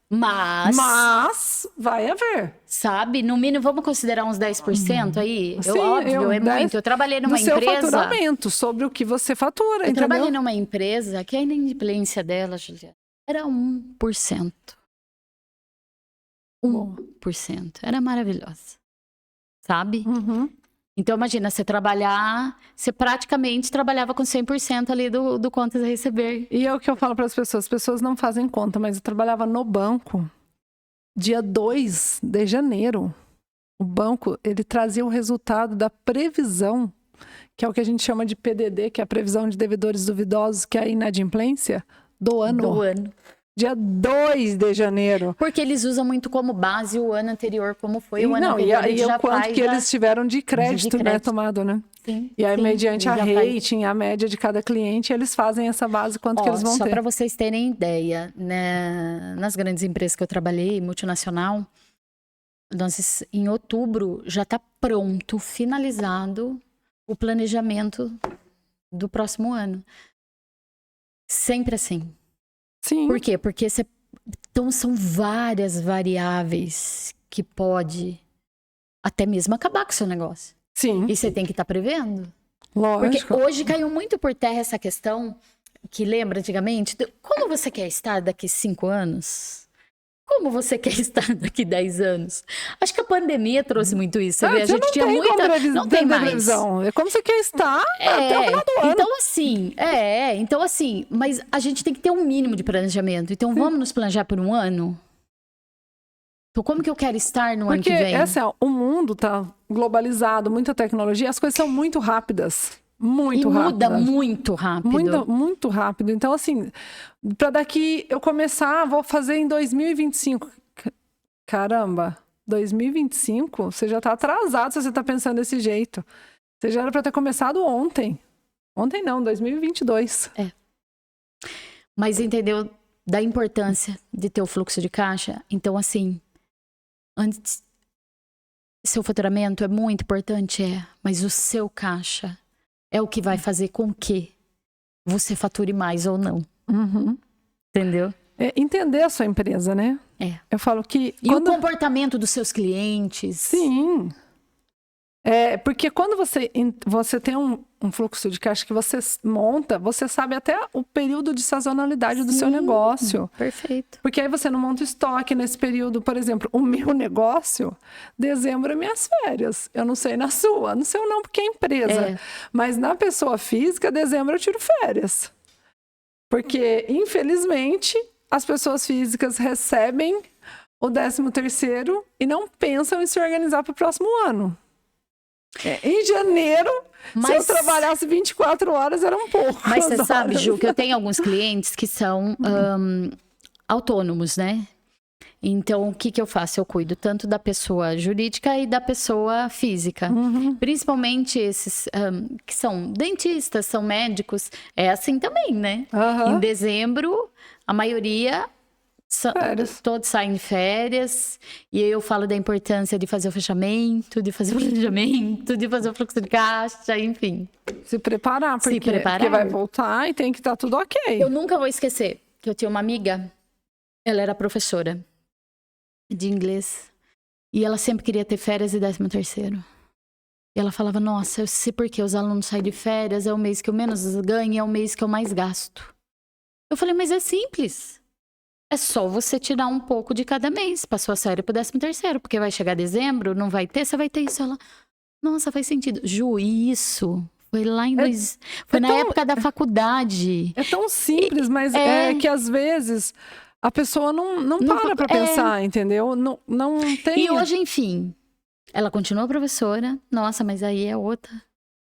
Mas vai haver. Sabe? No mínimo, vamos considerar uns 10% aí? Sim, Óbvio, é muito. Eu trabalhei numa do seu empresa... faturamento, sobre o que você fatura, Eu entendeu? trabalhei numa empresa que a inadimplência dela, Juliana, era 1%. 1%. Era maravilhosa. Sabe? Uhum. Então, imagina, você praticamente trabalhava com 100% ali do contas a receber. E é o que eu falo para as pessoas não fazem conta, mas eu trabalhava no banco dia 2 de janeiro. O banco, ele trazia o resultado da previsão, que é o que a gente chama de PDD, que é a previsão de devedores duvidosos, que é a inadimplência do ano. Dia 2 de janeiro. Porque eles usam muito como base o ano anterior, como foi o ano anterior. E o quanto que eles tiveram de crédito, né, tomado, né? Sim, e aí, mediante a rating, a média de cada cliente, eles fazem essa base, quanto que eles vão ter. Só para vocês terem ideia, né, nas grandes empresas que eu trabalhei, multinacional, em outubro já está pronto, finalizado o planejamento do próximo ano. Sempre assim. Sim. Por quê? Porque então são várias variáveis que pode até mesmo acabar com o seu negócio. Sim. E você tem que estar prevendo. Lógico. Porque hoje caiu muito por terra essa questão que lembra antigamente, como você quer estar daqui 5 anos? Como você quer estar daqui 10 anos? Acho que a pandemia trouxe muito isso. Você vê? A gente tinha muita... Não tem mais. Previsão. É como você quer estar até o final do ano. Então assim, mas a gente tem que ter um mínimo de planejamento. Então vamos nos planejar por um ano? Então como que eu quero estar no ano que vem? Porque o mundo tá globalizado, muita tecnologia, as coisas são muito rápidas. Muito rápido. Muda muito rápido. Muito rápido. Então, assim, para daqui eu começar, vou fazer em 2025. Caramba, 2025? Você já tá atrasado se você tá pensando desse jeito. Você já era para ter começado ontem. Ontem não, 2022. Mas entendeu da importância de ter o fluxo de caixa? Então, assim, antes, seu faturamento é muito importante, mas o seu caixa é o que vai fazer com que você fature mais ou não. Uhum. Entendeu? Entender a sua empresa, né? Eu falo que... o comportamento dos seus clientes. Sim. Porque quando você tem um fluxo de caixa que você monta, você sabe até o período de sazonalidade do seu negócio. Perfeito. Porque aí você não monta estoque nesse período. Por exemplo, o meu negócio, dezembro é minhas férias. Eu não sei na sua, no seu não, porque é empresa. Mas na pessoa física, dezembro eu tiro férias. Porque, infelizmente, as pessoas físicas recebem o 13º e não pensam em se organizar para o próximo ano. Em janeiro, se eu trabalhasse 24 horas, era um pouco. Mas você sabe, Ju, que eu tenho alguns clientes que são autônomos, né? Então, o que eu faço? Eu cuido tanto da pessoa jurídica e da pessoa física. Principalmente esses que são dentistas, são médicos. É assim também, né? Em dezembro, a maioria Férias. Todos saem de férias. E eu falo da importância de fazer o fechamento, de fazer o planejamento, de fazer o fluxo de caixa, enfim. Se preparar, Se porque preparar. vai voltar e tem que estar tudo ok. Eu nunca vou esquecer que eu tinha uma amiga, ela era professora de inglês. E ela sempre queria ter férias e 13º. E ela falava, nossa, eu sei por que os alunos saem de férias, é o mês que eu menos ganho e é o mês que eu mais gasto. Eu falei, mas é simples. É só você tirar um pouco de cada mês, passou a série pro 13º, porque vai chegar dezembro, não vai ter, você vai ter isso. Ela, nossa, faz sentido. Ju, isso foi lá em foi na época da faculdade. É tão simples, mas é que às vezes a pessoa não para pra pensar, entendeu? Não tem... E hoje, enfim, ela continua professora, nossa, mas aí é outra.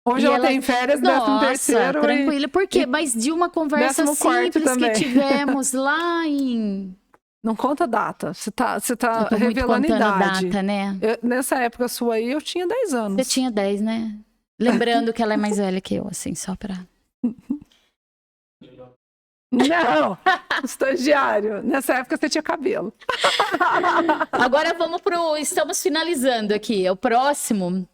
Hoje ela tem férias, 13º. Tranquila. Por quê? Mas de uma conversa 14º simples também. que tivemos lá em... Não conta data. Você tá Eu tô muito revelando contando idade. data, né? Nessa época sua aí, eu tinha 10 anos. Você tinha 10, né? Lembrando que ela é mais velha que eu, assim, só pra... Não! Estagiário. Nessa época você tinha cabelo. Agora vamos pro... Estamos finalizando aqui. O próximo...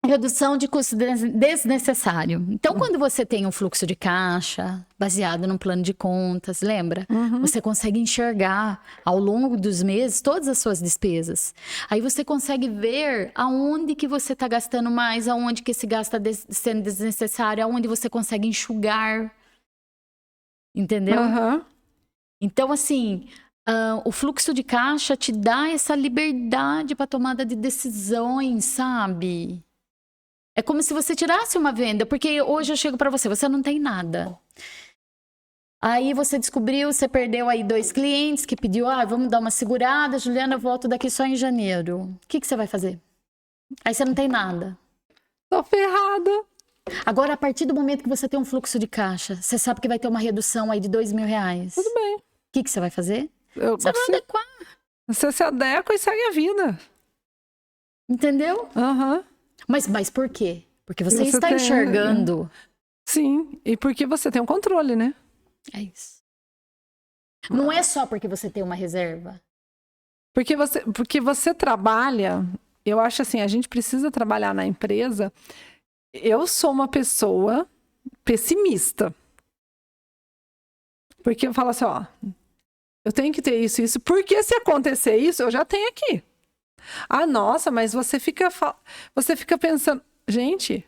Redução de custo desnecessário. Então, quando você tem um fluxo de caixa baseado num plano de contas, lembra? Você consegue enxergar ao longo dos meses todas as suas despesas. Aí você consegue ver aonde que você está gastando mais, aonde que esse gasto está sendo desnecessário, aonde você consegue enxugar. Entendeu? Então, assim, o fluxo de caixa te dá essa liberdade para tomada de decisões, sabe? É como se você tirasse uma venda, porque hoje eu chego para você, você não tem nada. Aí você descobriu, você perdeu aí 2 clientes que pediu, vamos dar uma segurada, Juliana, eu volto daqui só em janeiro. O que você vai fazer? Aí você não tem nada. Tô ferrada. Agora, a partir do momento que você tem um fluxo de caixa, você sabe que vai ter uma redução aí de R$2.000. Tudo bem. O que você vai fazer? Você vai adequar. Você se adequa e segue a vida. Entendeu? Mas por quê? Porque você está enxergando. Sim, e porque você tem um controle, né? É isso. Não é só porque você tem uma reserva. Porque você trabalha, eu acho assim, a gente precisa trabalhar na empresa. Eu sou uma pessoa pessimista. Porque eu falo assim, eu tenho que ter isso, porque se acontecer isso, eu já tenho aqui. Nossa, mas você fica pensando... Gente,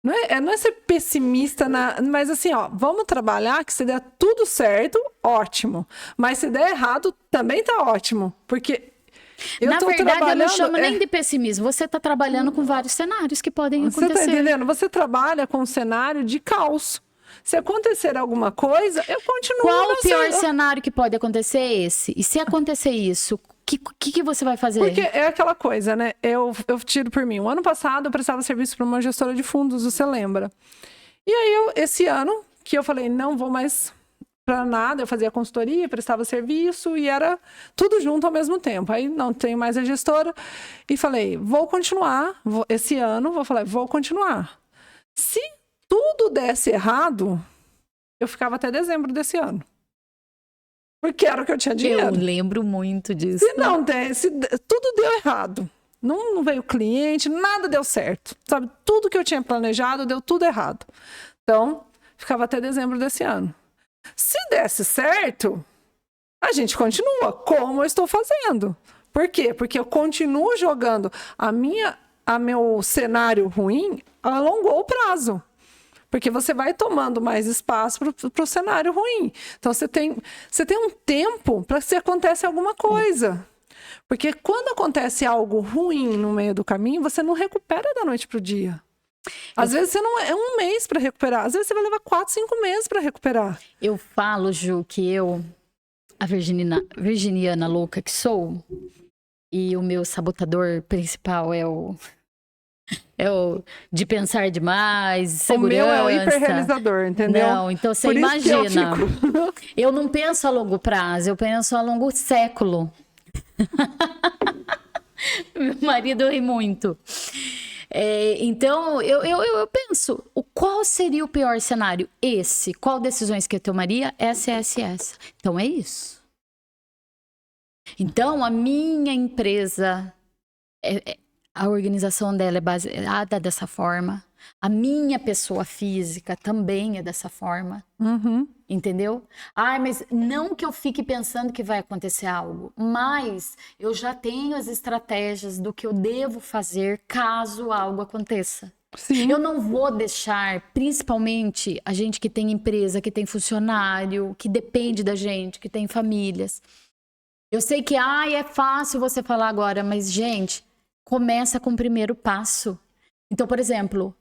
não é ser pessimista, mas assim, vamos trabalhar que se der tudo certo, ótimo. Mas se der errado, também tá ótimo. Porque na verdade, eu não chamo nem de pessimismo. Você tá trabalhando com vários cenários que podem acontecer. Você tá entendendo? Você trabalha com um cenário de caos. Se acontecer alguma coisa, eu continuo... Qual o pior cenário que pode acontecer? Esse. E se acontecer isso... O que você vai fazer? Porque é aquela coisa, né? Eu tiro por mim. O ano passado eu prestava serviço para uma gestora de fundos, você lembra? E aí, esse ano, que eu falei, não vou mais para nada, eu fazia consultoria, prestava serviço e era tudo junto ao mesmo tempo. Aí não tenho mais a gestora e falei, vou continuar. Esse ano, vou continuar. Se tudo desse errado, eu ficava até dezembro desse ano. Porque era o que eu tinha dinheiro. Eu lembro muito disso. Se tudo deu errado. Não veio cliente, nada deu certo. Sabe, tudo que eu tinha planejado deu tudo errado. Então, ficava até dezembro desse ano. Se desse certo, a gente continua, como eu estou fazendo. Por quê? Porque eu continuo jogando meu cenário ruim a longo prazo. Porque você vai tomando mais espaço para o cenário ruim. Então, você tem um tempo para se acontece alguma coisa. Porque quando acontece algo ruim no meio do caminho, você não recupera da noite para o dia. Às vezes, você não é um mês para recuperar. Às vezes, você vai levar 4, 5 meses para recuperar. Eu falo, Ju, que a virginiana louca que sou, e o meu sabotador principal é o de pensar demais, segurança. O meu é o hiperrealizador, entendeu? Não, então você imagina. Eu não penso a longo prazo, eu penso a longo século. Meu marido ri muito. Então, eu penso, qual seria o pior cenário? Esse. Qual decisões que eu tomaria? Essa. Então, é isso. Então, a minha empresa, a organização dela é baseada dessa forma. A minha pessoa física também é dessa forma. Entendeu? Mas não que eu fique pensando que vai acontecer algo, mas eu já tenho as estratégias do que eu devo fazer caso algo aconteça. Sim. Eu não vou deixar, principalmente a gente que tem empresa, que tem funcionário, que depende da gente, que tem famílias. Eu sei que é fácil você falar agora, mas, gente, começa com o primeiro passo. Então, por exemplo,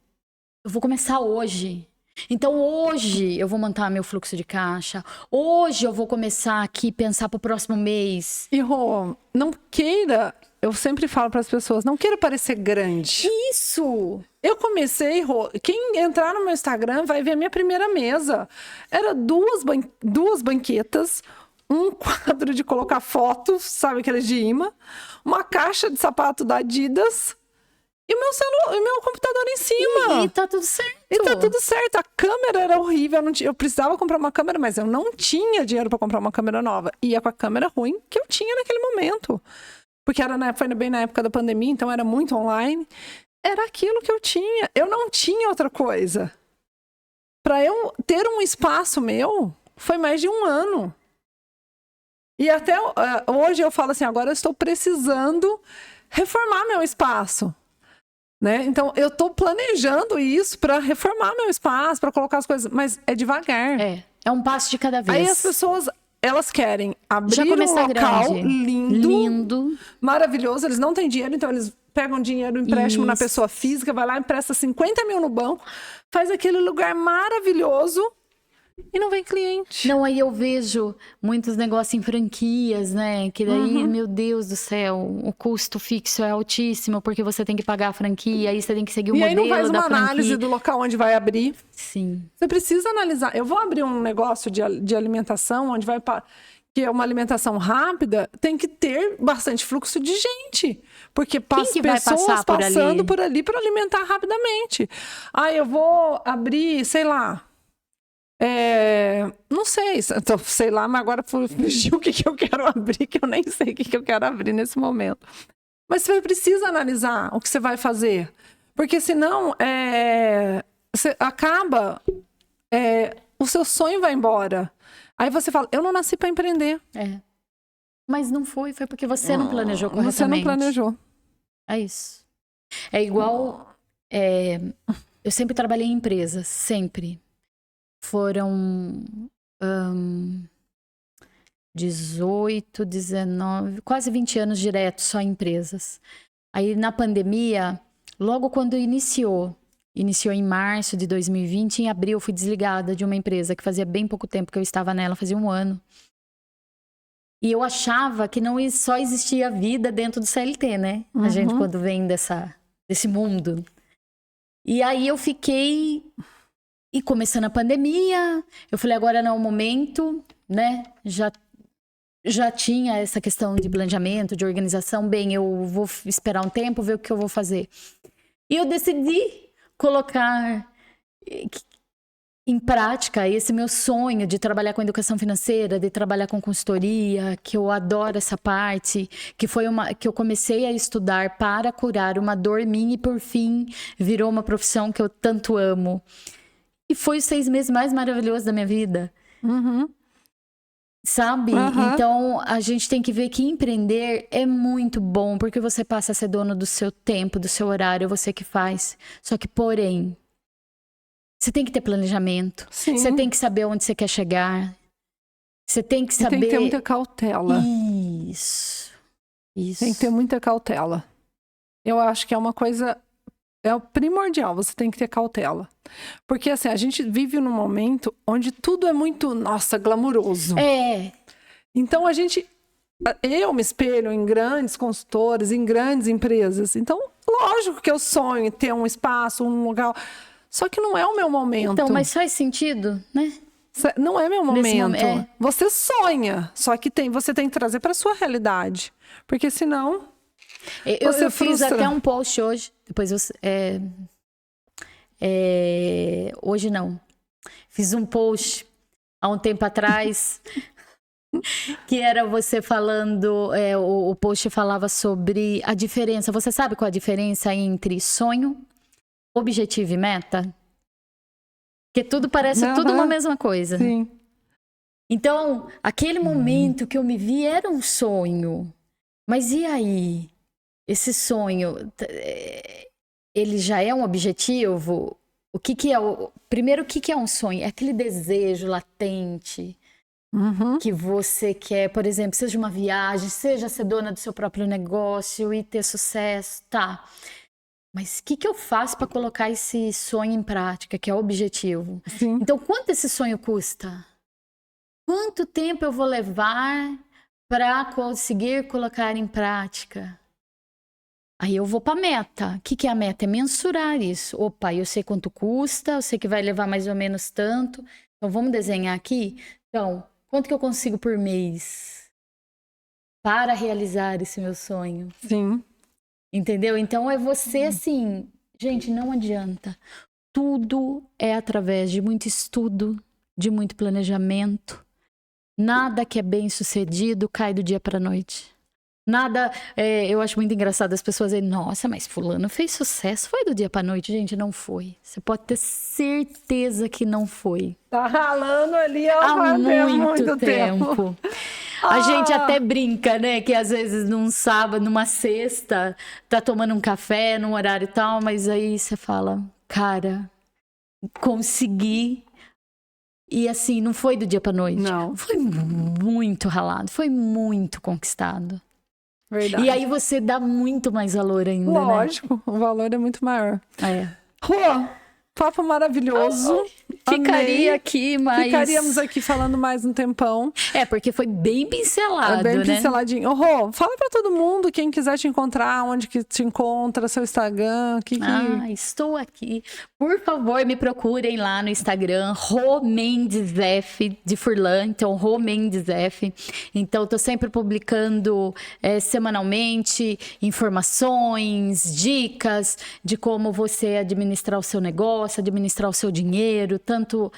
eu vou começar hoje. Então, hoje eu vou montar meu fluxo de caixa. Hoje eu vou começar aqui pensar para o próximo mês. E, Rô, não queira... Eu sempre falo para as pessoas, não queira parecer grande. Isso! Eu comecei, Rô, quem entrar no meu Instagram vai ver a minha primeira mesa. Era duas banquetas, um quadro de colocar fotos, sabe aqueles de imã, uma caixa de sapato da Adidas e o meu computador em cima. E tá tudo certo. E tá tudo certo. A câmera era horrível. Eu precisava comprar uma câmera, mas eu não tinha dinheiro para comprar uma câmera nova. Ia com a câmera ruim que eu tinha naquele momento. Porque foi bem na época da pandemia, então era muito online. Era aquilo que eu tinha. Eu não tinha outra coisa. Para eu ter um espaço meu, foi mais de 1 ano. E até hoje eu falo assim, agora eu estou precisando reformar meu espaço. Né? Então, eu estou planejando isso para reformar meu espaço, para colocar as coisas, mas é devagar. É um passo de cada vez. Aí as pessoas, elas querem abrir um local grande. lindo, maravilhoso, eles não têm dinheiro, então eles pegam dinheiro, empréstimo na pessoa física, vai lá, empresta 50 mil no banco, faz aquele lugar maravilhoso e não vem cliente. Não, aí eu vejo muitos negócios em franquias, né? Que daí, meu Deus do céu, o custo fixo é altíssimo, porque você tem que pagar a franquia, aí você tem que seguir o modelo da franquia. E aí não faz uma análise do local onde vai abrir. Sim. Você precisa analisar. Eu vou abrir um negócio de alimentação, onde vai... que é uma alimentação rápida, tem que ter bastante fluxo de gente. Porque pessoas passando por ali para alimentar rapidamente. Eu vou abrir, sei lá... não sei, sei lá, mas agora fugiu o que eu quero abrir, que eu nem sei o que eu quero abrir nesse momento. Mas você precisa analisar o que você vai fazer, porque senão você acaba, o seu sonho vai embora. Aí você fala, eu não nasci para empreender. Mas não foi porque você não planejou corretamente. Você não planejou. É isso. É igual, eu sempre trabalhei em empresas, sempre. Foram 18, 19, quase 20 anos direto só em empresas. Aí na pandemia, logo quando iniciou em março de 2020, em abril eu fui desligada de uma empresa que fazia bem pouco tempo que eu estava nela, fazia 1 ano. E eu achava que não só existia vida dentro do CLT, né? A gente quando vem desse mundo. E aí eu fiquei... E começando a pandemia, eu falei, agora não é o momento, né? Já tinha essa questão de planejamento, de organização. Bem, eu vou esperar um tempo, ver o que eu vou fazer. E eu decidi colocar em prática esse meu sonho de trabalhar com educação financeira, de trabalhar com consultoria, que eu adoro essa parte, que eu comecei a estudar para curar uma dor minha e, por fim, virou uma profissão que eu tanto amo. E foi os 6 meses mais maravilhosos da minha vida. Sabe? Então, a gente tem que ver que empreender é muito bom, porque você passa a ser dono do seu tempo, do seu horário, é você que faz. Só que, porém, você tem que ter planejamento. Sim. Você tem que saber onde você quer chegar. Você tem que saber... Tem que ter muita cautela. Isso. Tem que ter muita cautela. Eu acho que é uma coisa... É o primordial, você tem que ter cautela. Porque, assim, a gente vive num momento onde tudo é muito, nossa, glamuroso. Então, eu me espelho em grandes consultores, em grandes empresas. Então, lógico que eu sonho em ter um espaço, um lugar... Só que não é o meu momento. Então, mas faz sentido, né? Não é meu momento. Você sonha, só que você tem que trazer para sua realidade. Porque senão... Eu fiz até um post hoje, depois hoje não. Fiz um post há um tempo atrás Que era você falando, o post falava sobre a diferença. Você sabe qual a diferença entre sonho, objetivo e meta? Porque tudo parece tudo uma mesma coisa. Sim. Então, aquele momento que eu me vi era um sonho. Mas e aí? Esse sonho, ele já é um objetivo? O que que é primeiro, o que que é um sonho? É aquele desejo latente que você quer, por exemplo, seja uma viagem, seja ser dona do seu próprio negócio e ter sucesso, tá. Mas o que que eu faço para colocar esse sonho em prática, que é o objetivo? Sim. Então, quanto esse sonho custa? Quanto tempo eu vou levar para conseguir colocar em prática? Aí eu vou para a meta. O que que é a meta? É mensurar isso. Opa, eu sei quanto custa, eu sei que vai levar mais ou menos tanto. Então, vamos desenhar aqui? Então, quanto que eu consigo por mês para realizar esse meu sonho? Sim. Entendeu? Então, é você assim... Gente, não adianta. Tudo é através de muito estudo, de muito planejamento. Nada que é bem sucedido cai do dia para a noite. Nada, eu acho muito engraçado as pessoas dizerem, nossa, mas fulano fez sucesso, foi do dia pra noite. Gente, não foi. Você pode ter certeza que não foi. Tá ralando ali há muito tempo. A gente até brinca, né, que às vezes num sábado, numa sexta, tá tomando um café num horário e tal, mas aí você fala, cara, consegui. E assim, não foi do dia pra noite. Não. Foi muito ralado, foi muito conquistado. Verdade. E aí você dá muito mais valor ainda, Lógico, o valor é muito maior. Rô, papo maravilhoso. Ficaria Amei. aqui, mas... Ficaríamos aqui falando mais um tempão. Porque foi bem pincelado, bem né? pinceladinho. Rô, fala pra todo mundo, quem quiser te encontrar, onde que te encontra, seu Instagram, estou aqui. Por favor, me procurem lá no Instagram, Rô Mendes F, de Furlan. Então, Rô Mendes F. Então, tô sempre publicando semanalmente informações, dicas de como você administrar o seu negócio, administrar o seu dinheiro, tanto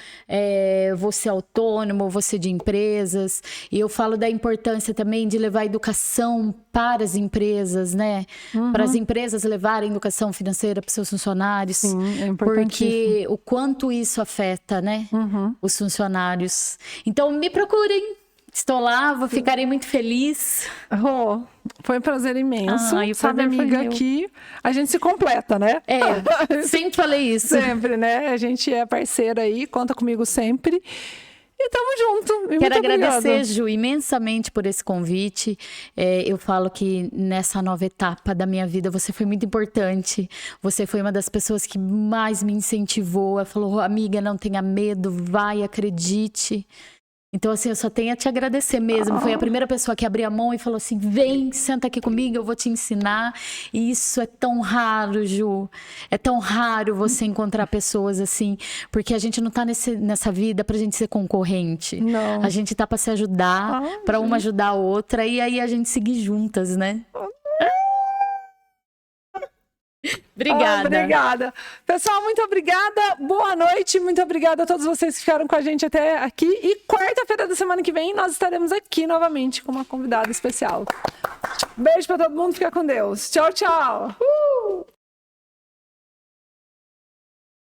você autônomo, você de empresas. E eu falo da importância também de levar educação para as empresas, né? Para as empresas levarem educação financeira para os seus funcionários. Sim, é importantíssimo. Porque o quanto isso afeta, né? Os funcionários. Então, me procurem. Estou lá, ficarei muito feliz. Rô, foi um prazer imenso. Sabe, amiga, aqui a gente se completa, né? Sempre falei isso. Sempre, né? A gente é parceira aí, conta comigo sempre. E tamo junto. E quero agradecer, obrigada. Ju, imensamente por esse convite. Eu falo que nessa nova etapa da minha vida você foi muito importante. Você foi uma das pessoas que mais me incentivou. Ela falou, amiga, não tenha medo, vai, acredite. Então, assim, eu só tenho a te agradecer mesmo. Foi a primeira pessoa que abriu a mão e falou assim, vem, senta aqui comigo, eu vou te ensinar. E isso é tão raro, Ju. É tão raro você encontrar pessoas assim. Porque a gente não tá nessa vida pra gente ser concorrente. Não. A gente tá pra se ajudar, pra uma ajudar a outra. E aí a gente seguir juntas, né? Obrigada. Obrigada. Pessoal, muito obrigada. Boa noite. Muito obrigada a todos vocês que ficaram com a gente até aqui. E quarta-feira da semana que vem nós estaremos aqui novamente com uma convidada especial. Beijo para todo mundo. Fica com Deus. Tchau, tchau.